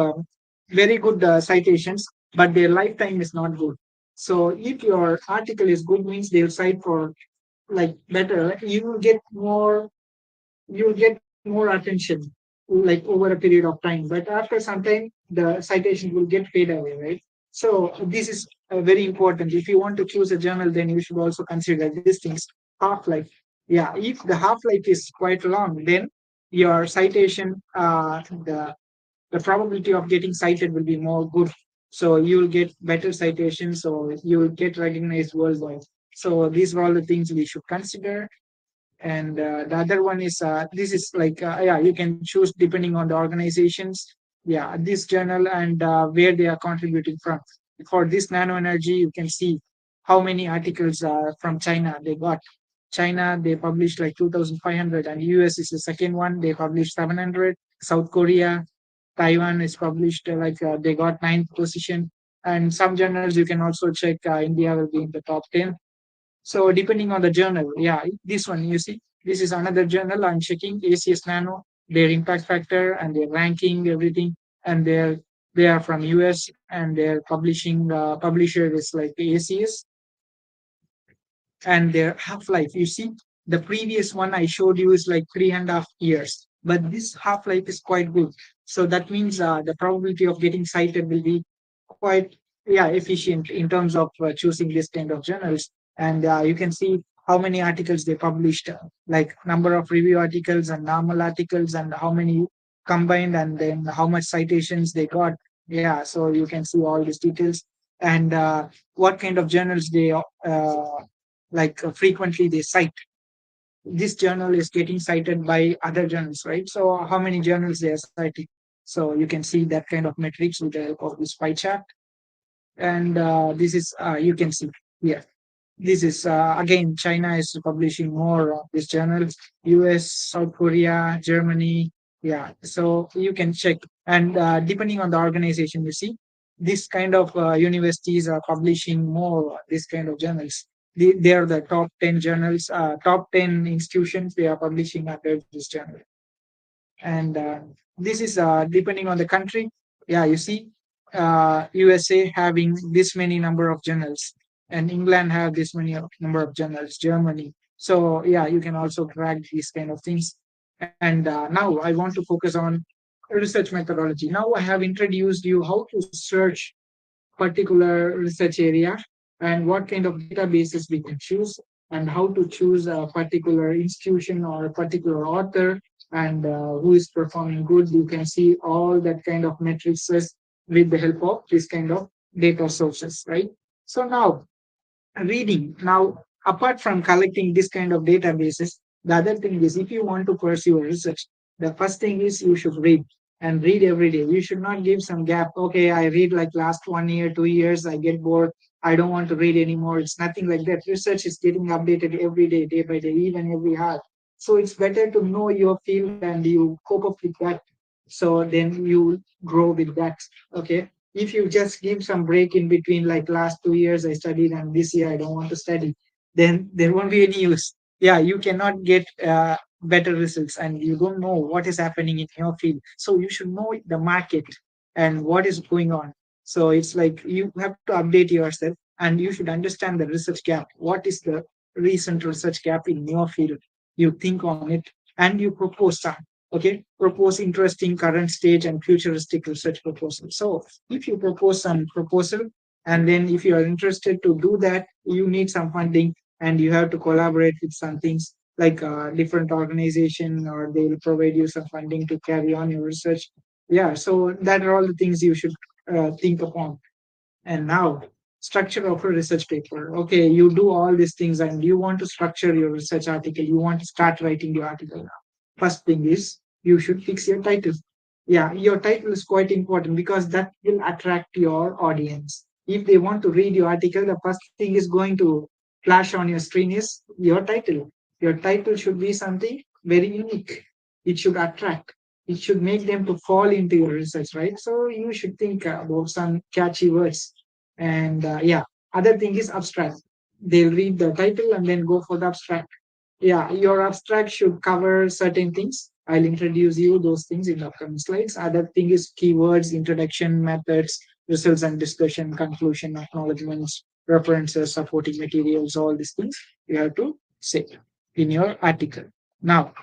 very good citations, but their lifetime is not good. So if your article is good, means they'll cite for like better, you will get more attention like over a period of time. But after some time, the citation will get fade away, right? So this is very important. If you want to choose a journal, then you should also consider these things. Half life. Yeah, if the half life is quite long, then your citation, the probability of getting cited will be more good. So you will get better citations, so you will get recognized worldwide. So these are all the things we should consider. And the other one is this is like yeah, you can choose depending on the organizations, yeah, this journal, and where they are contributing from. For this nano energy, you can see how many articles from China they got. China, they published like 2,500, and US is the second one, they published 700. South Korea, Taiwan is published like they got ninth position. And some journals you can also check, India will be in the top 10. So depending on the journal, yeah, this one you see, this is another journal I'm checking, ACS Nano, their impact factor and their ranking, everything, and they are from US, and their publishing publisher is like ACS, and their half life. You see, the previous one I showed you is like 3.5 years, but this half life is quite good. So that means the probability of getting cited will be quite, yeah, efficient in terms of choosing this kind of journals. And you can see how many articles they published, like number of review articles and normal articles, and how many combined, and then how much citations they got. Yeah, so you can see all these details, and what kind of journals they like frequently they cite. This journal is getting cited by other journals, right? So how many journals they are citing? So you can see that kind of metrics with the help of this pie chart. And this is you can see here. This is again, China is publishing more of these journals. US, South Korea, Germany. Yeah, so you can check. And depending on the organization, you see, this kind of universities are publishing more this kind of journals. They are the top 10 journals, top 10 institutions they are publishing under this journal. And this is depending on the country. Yeah, you see, USA having this many number of journals, and England have this many number of journals, Germany. So yeah, you can also track these kind of things. And now I want to focus on research methodology. Now I have introduced you how to search particular research area, and what kind of databases we can choose, and how to choose a particular institution or a particular author, and who is performing good. You can see all that kind of metrics with the help of this kind of data sources, right? So now reading. Now, apart from collecting this kind of databases, the other thing is, if you want to pursue research, the first thing is you should read, and read every day. You should not give some gap. Okay, I read like last 1 year, 2 years, I get bored, I don't want to read anymore. It's nothing like that. Research is getting updated every day by day, even every hour. So it's better to know your field and you cope up with that. So then you grow with that. Okay. If you just give some break in between, like last 2 years I studied and this year I don't want to study, then there won't be any use. Yeah, you cannot get better results, and you don't know what is happening in your field. So you should know the market and what is going on. So it's like you have to update yourself, and you should understand the research gap. What is the recent research gap in your field? You think on it, and you propose some. Okay, propose interesting current stage and futuristic research proposal. So if you propose some proposal, and then if you are interested to do that, you need some funding, and you have to collaborate with some things. like different organization, or they will provide you some funding to carry on your research. Yeah, so that are all the things you should think upon. And now, structure of a research paper. Okay, you do all these things and you want to structure your research article. You want to start writing your article now. First thing is you should fix your title. Yeah, your title is quite important because that will attract your audience. If they want to read your article, the first thing is going to flash on your screen is your title. Your title should be something very unique. It should attract. It should make them to fall into your research, right? So you should think about some catchy words. And yeah, other thing is abstract. They'll read the title and then go for the abstract. Yeah, your abstract should cover certain things. I'll introduce you those things in the upcoming slides. Other thing is keywords, introduction, methods, results and discussion, conclusion, acknowledgements, references, supporting materials, all these things you have to say in your article. Now,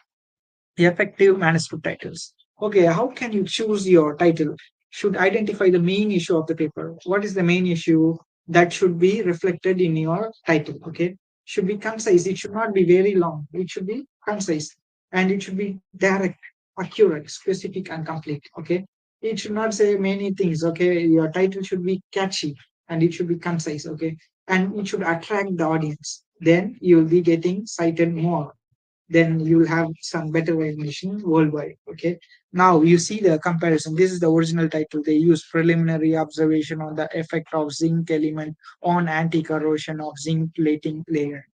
effective manuscript titles. Okay, how can you choose your title? Should identify the main issue of the paper. What is the main issue that should be reflected in your title? Okay, should be concise. It should not be very long. It should be concise and it should be direct, accurate, specific, and complete. Okay, it should not say many things. Okay, your title should be catchy and it should be concise. Okay, and it should attract the audience. Then you will be getting cited more, then you'll have some better recognition worldwide. Okay. Now you see the comparison. This is the original title. They use preliminary observation on the effect of zinc element on anti-corrosion of zinc plating layer.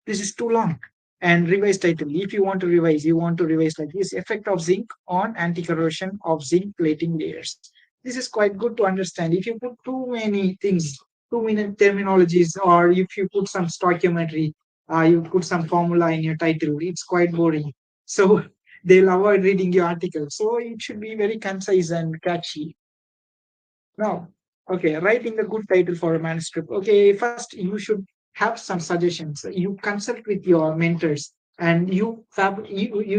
This is too long. And revise title. If you want to revise, you want to revise like this: effect of zinc on anti-corrosion of zinc plating layers. This is quite good to understand. If you put too many things, too many terminologies, or if you put some stoichiometry, you put some formula in your title, it's quite boring. So they'll avoid reading your article. So it should be very concise and catchy. Now, okay, writing a good title for a manuscript. Okay, first you should have some suggestions. You consult with your mentors and you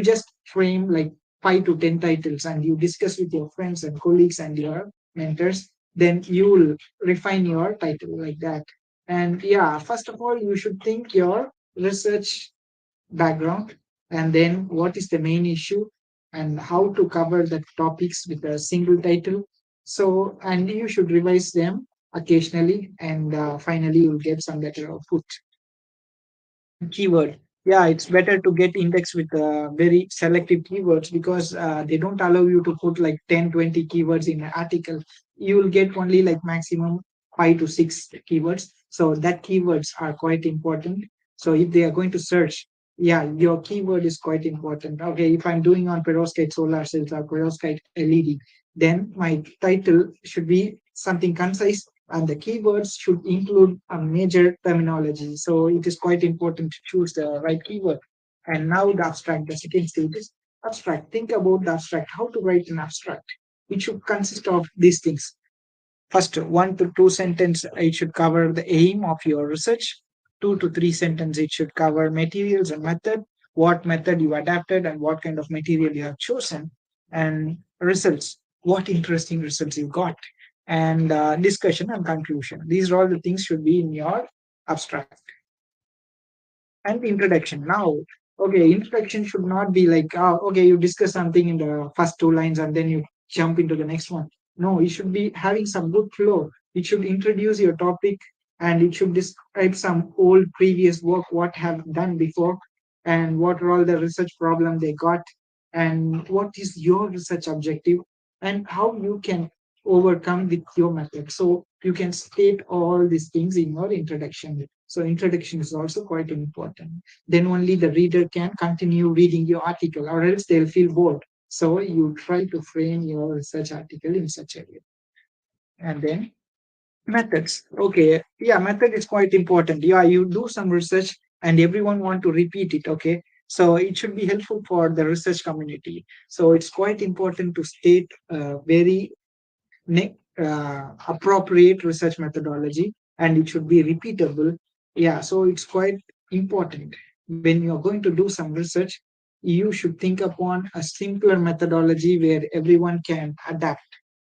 just frame like 5 to 10 titles and you discuss with your friends and colleagues and your mentors. Then you will refine your title like that. And yeah, first of all, you should think your research background and then what is the main issue and how to cover the topics with a single title. So, and you should revise them occasionally, and finally, you'll get some better output. Keyword. Yeah, it's better to get index with very selective keywords because they don't allow you to put like 10, 20 keywords in an article. You will get only like maximum 5 to 6 keywords. So that keywords are quite important. So if they are going to search, yeah, your keyword is quite important. Okay, if I'm doing on perovskite solar cells or perovskite LED, then my title should be something concise and the keywords should include a major terminology. So it is quite important to choose the right keyword. And now the abstract, the second stage is abstract. Think about the abstract, how to write an abstract. It should consist of these things. First, 1 to 2 sentence, it should cover the aim of your research. 2 to 3 sentence, it should cover materials and method, what method you adapted and what kind of material you have chosen, and results, what interesting results you got, and discussion and conclusion. These are all the things should be in your abstract. And introduction. Now, okay, introduction should not be like, okay, you discuss something in the first 2 lines and then you jump into the next one. No, it should be having some good flow. It should introduce your topic and it should describe some old previous work, what have done before, and what are all the research problem they got, and what is your research objective, and how you can overcome with your method. So you can state all these things in your introduction. So introduction is also quite important. Then only the reader can continue reading your article, or else they'll feel bored. So you try to frame your research article in such a way. And then methods. Okay, yeah, method is quite important. Yeah, you do some research and everyone want to repeat it. Okay, so it should be helpful for the research community. So it's quite important to state very appropriate research methodology and it should be repeatable. Yeah, so it's quite important. When you're going to do some research, you should think upon a simpler methodology where everyone can adapt.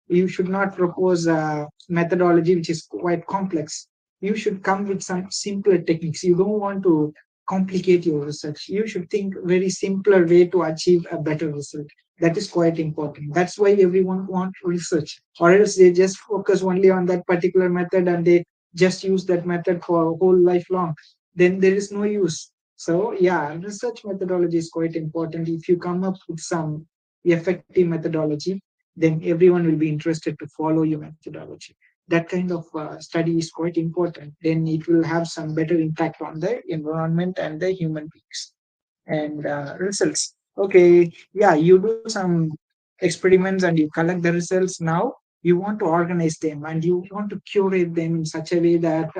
You should not propose a methodology which is quite complex. You should come with some simpler techniques. You don't want to complicate your research. You should think very simpler way to achieve a better result. That is quite important. That's why everyone wants research, or else they just focus only on that particular method and they just use that method for a whole lifelong. Then there is no use. So yeah, research methodology is quite important. If you come up with some effective methodology, then everyone will be interested to follow your methodology. That kind of study is quite important. Then it will have some better impact on the environment and the human beings. And results. Okay, yeah, you do some experiments and you collect the results. Now you want to organize them and you want to curate them in such a way that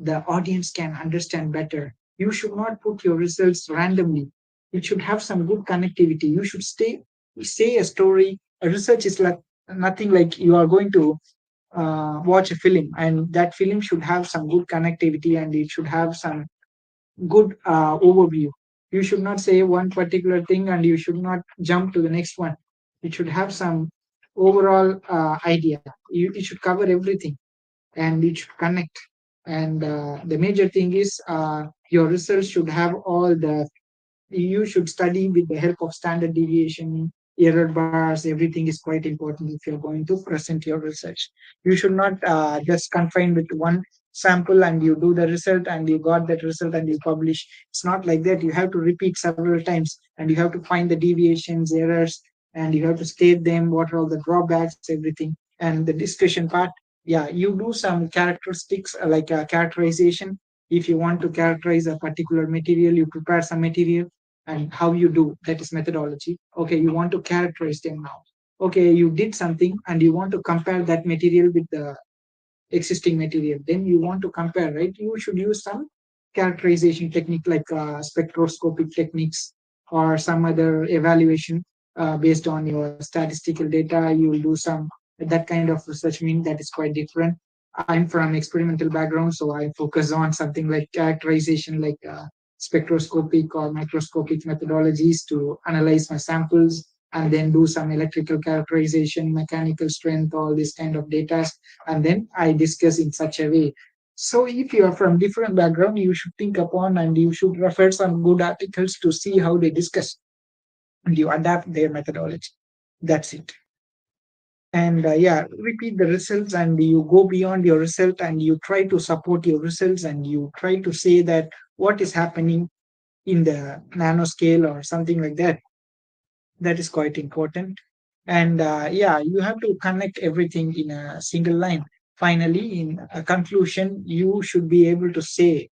the audience can understand better. You should not put your results randomly. It should have some good connectivity. You should say a story. A research is like nothing like you are going to watch a film, and that film should have some good connectivity and it should have some good overview. You should not say one particular thing and you should not jump to the next one. It should have some overall idea. It should cover everything and it should connect. And the major thing is your research should have all the, you should study with the help of standard deviation, error bars. Everything is quite important if you're going to present your research. You should not just confine with one sample and you do the result and you got that result and you publish. It's not like that. You have to repeat several times and you have to find the deviations, errors, and you have to state them, what are all the drawbacks, everything. And the discussion part, yeah, you do some characteristics like a characterization. If you want to characterize a particular material, you prepare some material, and how you do that is methodology. Okay, you want to characterize them now. Okay, you did something and you want to compare that material with the existing material. Then you want to compare, right? You should use some characterization technique like spectroscopic techniques or some other evaluation based on your statistical data. You will do some that kind of research. Mean that is quite different. I'm from experimental background, so I focus on something like characterization, like spectroscopic or microscopic methodologies to analyze my samples and then do some electrical characterization, mechanical strength, all this kind of data, and then I discuss in such a way. So if you are from different background, you should think upon and you should refer some good articles to see how they discuss and you adapt their methodology. That's it. And yeah, repeat the results and you go beyond your result and you try to support your results and you try to say that what is happening in the nanoscale or something like that. That is quite important. And yeah, you have to connect everything in a single line. Finally, in a conclusion, you should be able to say,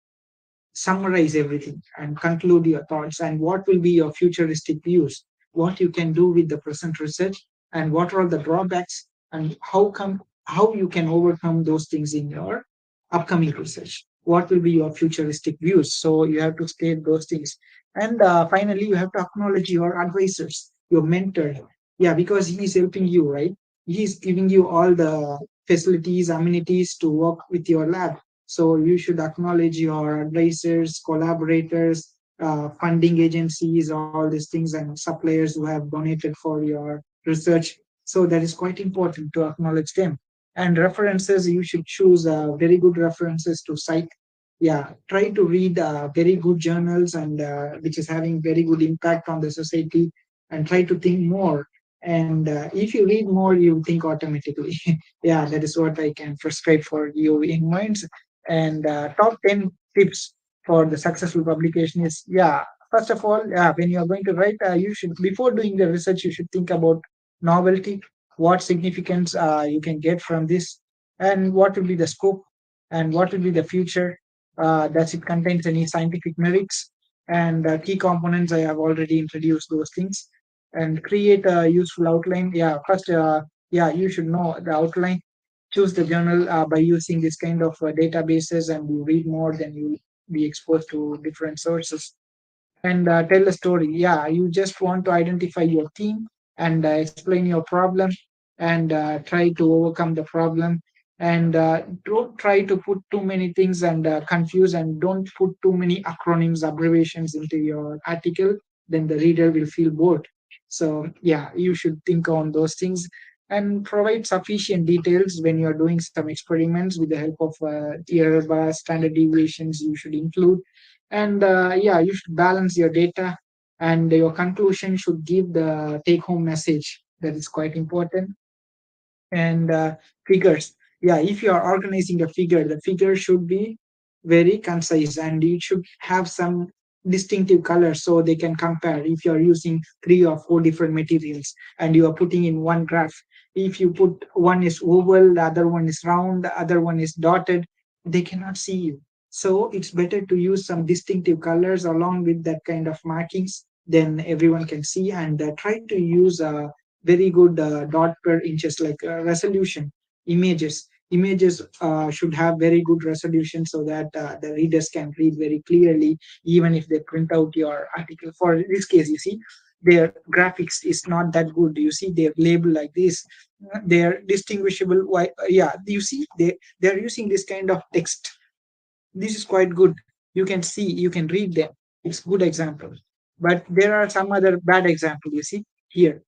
summarize everything and conclude your thoughts and what will be your futuristic views, what you can do with the present research, and what are the drawbacks, and how you can overcome those things in your upcoming research. What will be your futuristic views? So you have to state those things. And finally, you have to acknowledge your advisors, your mentor. Yeah, because he is helping you, right? He is giving you all the facilities, amenities to work with your lab. So you should acknowledge your advisors, collaborators, funding agencies, all these things, and suppliers who have donated for your research. So that is quite important to acknowledge them. And references, you should choose very good references to cite. Yeah, try to read very good journals and which is having very good impact on the society, and try to think more. And if you read more, you think automatically. Yeah, that is what I can prescribe for you in minds. And top 10 tips for the successful publication is, yeah, first of all, when you are going to write, you should, before doing the research, you should think about novelty, what significance you can get from this, and what will be the scope, and what will be the future. Does it contains any scientific merits? And key components, I have already introduced those things. And create a useful outline. Yeah, first, yeah, you should know the outline. Choose the journal by using this kind of databases, and you read more, then you be exposed to different sources. And tell a story. Yeah, you just want to identify your theme and explain your problem, and try to overcome the problem. And don't try to put too many things and confuse, and don't put too many acronyms, abbreviations into your article. Then the reader will feel bored. So yeah, you should think on those things and provide sufficient details when you are doing some experiments with the help of error bars, standard deviations. You should include, And yeah, you should balance your data, and your conclusion should give the take home message. That is quite important. And figures, yeah, if you are organizing a figure, the figure should be very concise, and it should have some distinctive colors so they can compare. If you are using 3 or 4 different materials and you are putting in one graph, if you put one is oval, the other one is round, the other one is dotted, they cannot see you. So it's better to use some distinctive colors along with that kind of markings, then everyone can see. And try to use very good dot per inches, like resolution. Images should have very good resolution so that the readers can read very clearly, even if they print out your article. For this case, you see, their graphics is not that good. You see, they're labeled like this. They're distinguishable. Why? Yeah, you see, they're using this kind of text. This is quite good. You can see, you can read them. It's good example. But there are some other bad example. You see here,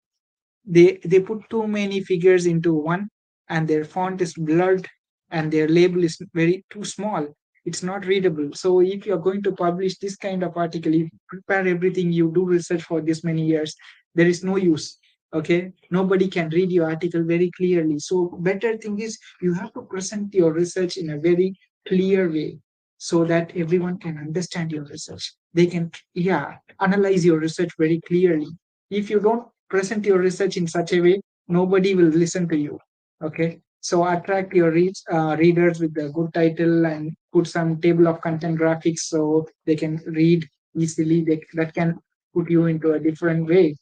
they put too many figures into one, and their font is blurred, and their label is very too small. It's not readable. So if you're going to publish this kind of article, you prepare everything, you do research for this many years, there is no use. Okay, nobody can read your article very clearly. So better thing is, you have to present your research in a very clear way, so that everyone can understand your research. They can, yeah, analyze your research very clearly. If you don't present your research in such a way, nobody will listen to you. Okay, so attract your readers with a good title, and put some table of content graphics so they can read easily. That can put you into a different way.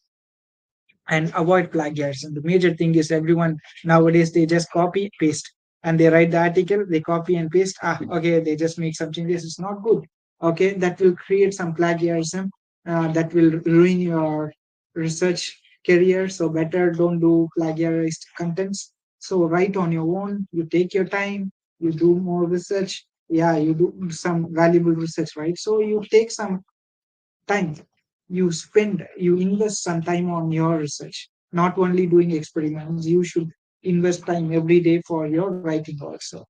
And avoid plagiarism. The major thing is, everyone nowadays, they just copy paste, and they write the article, they copy and paste. Okay, they just make some changes. It's not good. Okay, that will create some plagiarism. That will ruin your research career. So better don't do plagiarized contents. So write on your own. You take your time. You do more research. Yeah, you do some valuable research, right? So you take some time, you invest some time on your research, not only doing experiments. You should invest time every day for your writing also.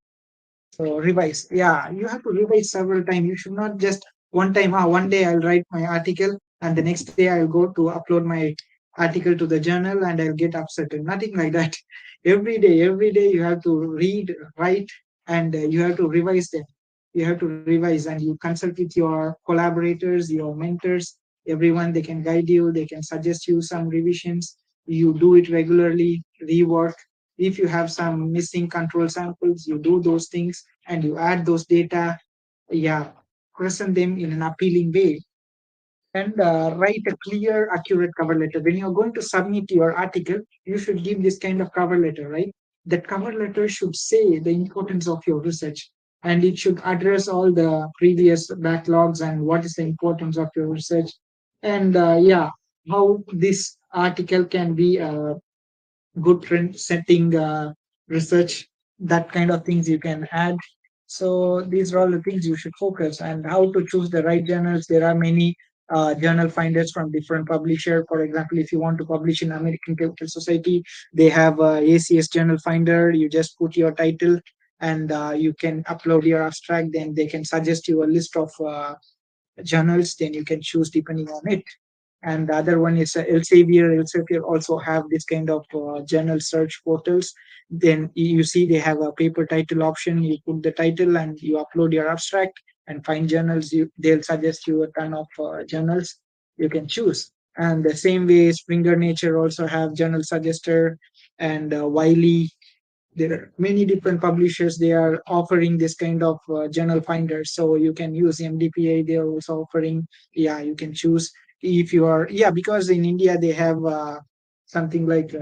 So revise, yeah, you have to revise several times. You should not just one time, one day I'll write my article, and the next day I'll go to upload my article to the journal, and I'll get upset. Nothing like that. Every day you have to read, write, and you have to revise them. You have to revise, and you consult with your collaborators, your mentors, everyone. They can guide you, they can suggest you some revisions. You do it regularly, rework. If you have some missing control samples, you do those things, and you add those data. Yeah, present them in an appealing way. And write a clear, accurate cover letter. When you're going to submit your article, you should give this kind of cover letter, right? That cover letter should say the importance of your research, and it should address all the previous backlogs and what is the importance of your research. And yeah, how this article can be good trend setting research, that kind of things you can add. So these are all the things you should focus. And how to choose the right journals, there are many journal finders from different publisher. For example, if you want to publish in American Chemical Society, they have ACS journal finder. You just put your title, and you can upload your abstract, then they can suggest you a list of journals, then you can choose depending on it. And the other one is Elsevier. Elsevier also have this kind of journal search portals. Then you see they have a paper title option. You put the title and you upload your abstract and find journals. They'll suggest you a ton of journals you can choose. And the same way, Springer Nature also have journal suggester, and Wiley. There are many different publishers. They are offering this kind of journal finder, so you can use MDPI. They are also offering. Yeah, you can choose if you are, yeah, because in India they have something like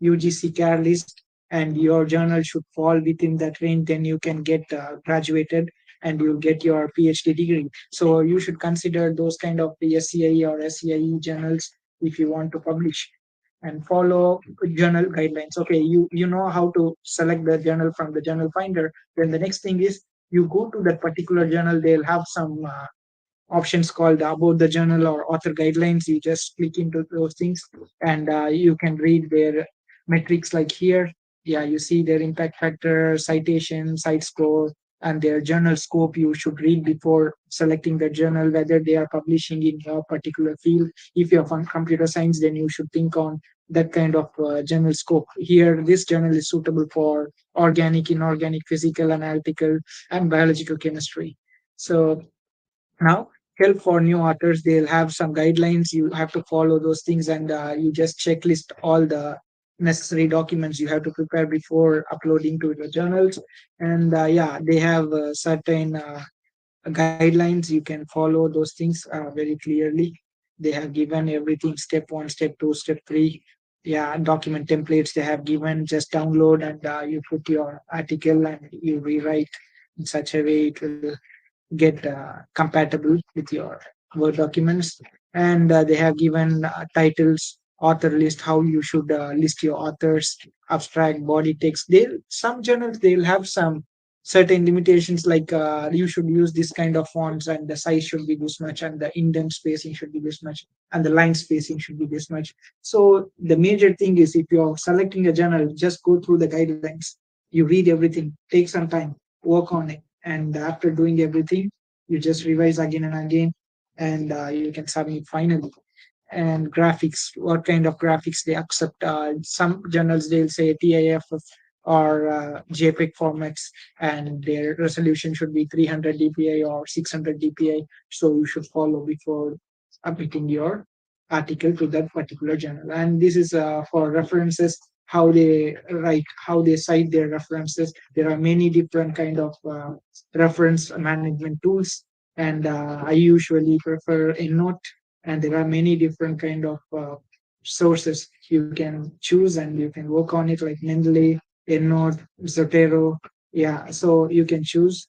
UGC care list, and your journal should fall within that range, then you can get graduated, and you'll get your PhD degree. So you should consider those kind of the SCI or SCIE journals if you want to publish, and follow journal guidelines. Okay, you know how to select the journal from the journal finder. Then the next thing is, you go to that particular journal, they'll have some options called about the journal or author guidelines. You just click into those things, and you can read their metrics. Like here, yeah, you see their impact factor, citation, site score, and their journal scope you should read before selecting the journal, whether they are publishing in your particular field. If you're from computer science, then you should think on that kind of journal scope. Here, this journal is suitable for organic, inorganic, physical, analytical, and biological chemistry. So now, help for new authors, they'll have some guidelines. You have to follow those things, and you just checklist all the necessary documents you have to prepare before uploading to the journals. And yeah, they have certain guidelines. You can follow those things very clearly. They have given everything: step 1, step 2, step 3. Yeah, document templates they have given. Just download, and you put your article and you rewrite in such a way it will get compatible with your Word documents. And they have given titles, author list, how you should list your authors, abstract, body text. They some journals they'll have some certain limitations, like you should use this kind of fonts, and the size should be this much, and the indent spacing should be this much, and the line spacing should be this much. So the major thing is, if you're selecting a journal, just go through the guidelines. You read everything, take some time, work on it, and after doing everything, you just revise again and again, and you can submit finally. And graphics, what kind of graphics they accept. Some journals they'll say TIFF or JPEG formats, and their resolution should be 300 dpi or 600 dpi. So you should follow before submitting your article to that particular journal. And this is for references, how they write, how they cite their references. There are many different kind of reference management tools, and I usually prefer EndNote. And there are many different kind of sources you can choose, and you can work on it, like Mendeley, EndNote, Zotero. Yeah, so you can choose,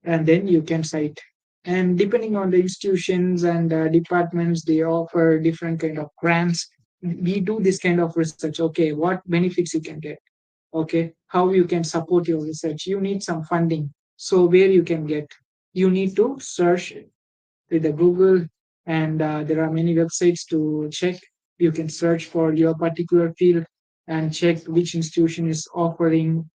and then you can cite. And depending on the institutions and departments, they offer different kind of grants. We do this kind of research. Okay, what benefits you can get? Okay, how you can support your research? You need some funding. So where you can get? You need to search with the Google, and there are many websites to check. You can search for your particular field and check which institution is offering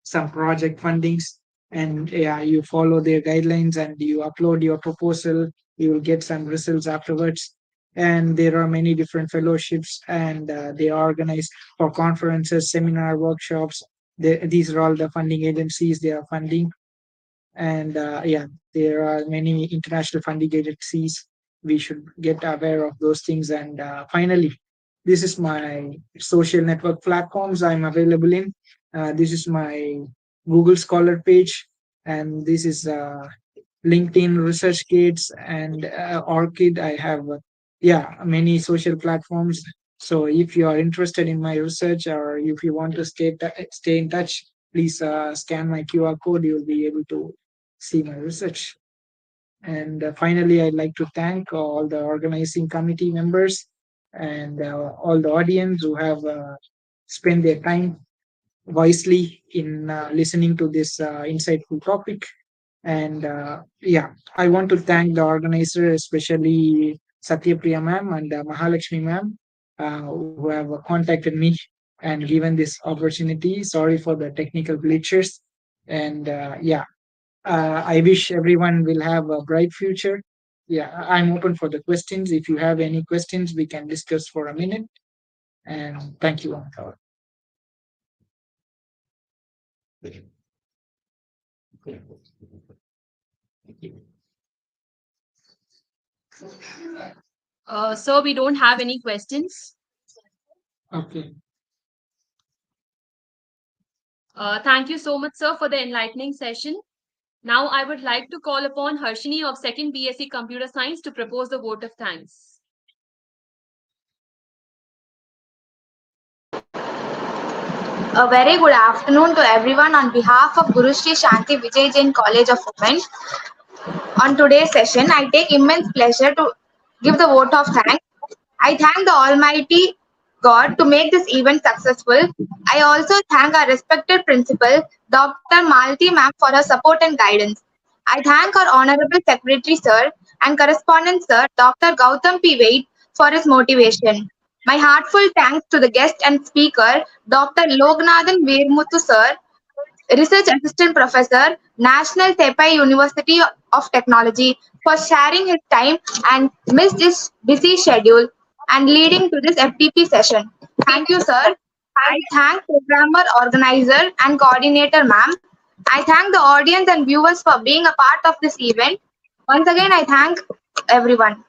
some project fundings, and yeah, you follow their guidelines and you upload your proposal. You will get some results afterwards. And there are many different fellowships, and they are organized for conferences, seminar, workshops. These are all the funding agencies they are funding. And yeah, there are many international funding agencies. We should get aware of those things. And finally, this is my social network platforms I'm available in. This is my Google Scholar page, and this is LinkedIn, ResearchGates, and Orchid. I have yeah, many social platforms. So if you are interested in my research, or if you want to stay in touch, please scan my QR code. You'll be able to see my research. And finally, I'd like to thank all the organizing committee members and all the audience who have spent their time wisely in listening to this insightful topic. And yeah, I want to thank the organizer, especially Satyapriya ma'am and Mahalakshmi ma'am, who have contacted me and given this opportunity. Sorry for the technical glitches. And yeah, I wish everyone will have a bright future. Yeah, I'm open for the questions. If you have any questions, we can discuss for a minute. And thank you. So we don't have any questions. Okay. Thank you so much, sir, for the enlightening session. Now I would like to call upon Harshini of 2nd BSc Computer Science to propose the vote of thanks. A very good afternoon to everyone on behalf of Guru Shri Shanti Vijay Jain College of Women. On today's session, I take immense pleasure to give the vote of thanks. I thank the Almighty God to make this event successful. I also thank our respected principal, Dr. Malti ma'am, for her support and guidance. I thank our Honorable Secretary Sir and Correspondent Sir, Dr. Gautam P. Wade, for his motivation. My heartfelt thanks to the guest and speaker, Dr. Lognathan Veermuthu Sir, Research Assistant Professor, National Tepai University of Technology, for sharing his time and missed his busy schedule and leading to this FTP session. Thank you, sir. I thank programmer, organizer, and coordinator, ma'am. I thank the audience and viewers for being a part of this event. Once again, I thank everyone.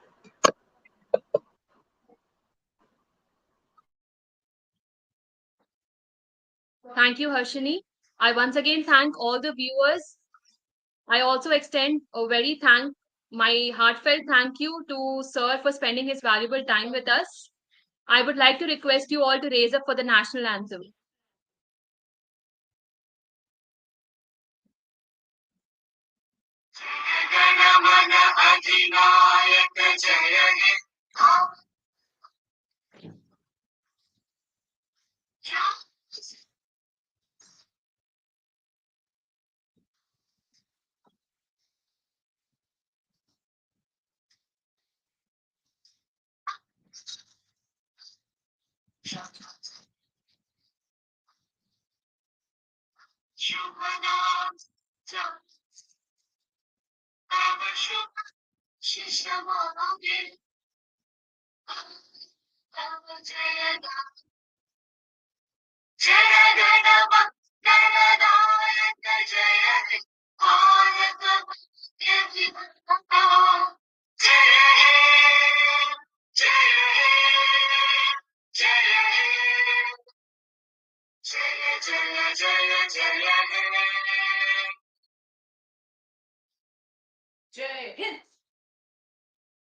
Thank you, Harshini. I once again thank all the viewers. I also extend my heartfelt thank you to Sir for spending his valuable time with us. I would like to request you all to raise up for the national anthem.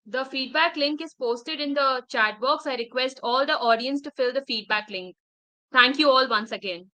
The feedback link is posted in the chat box. I request all the audience to fill the feedback link. Thank you all once again.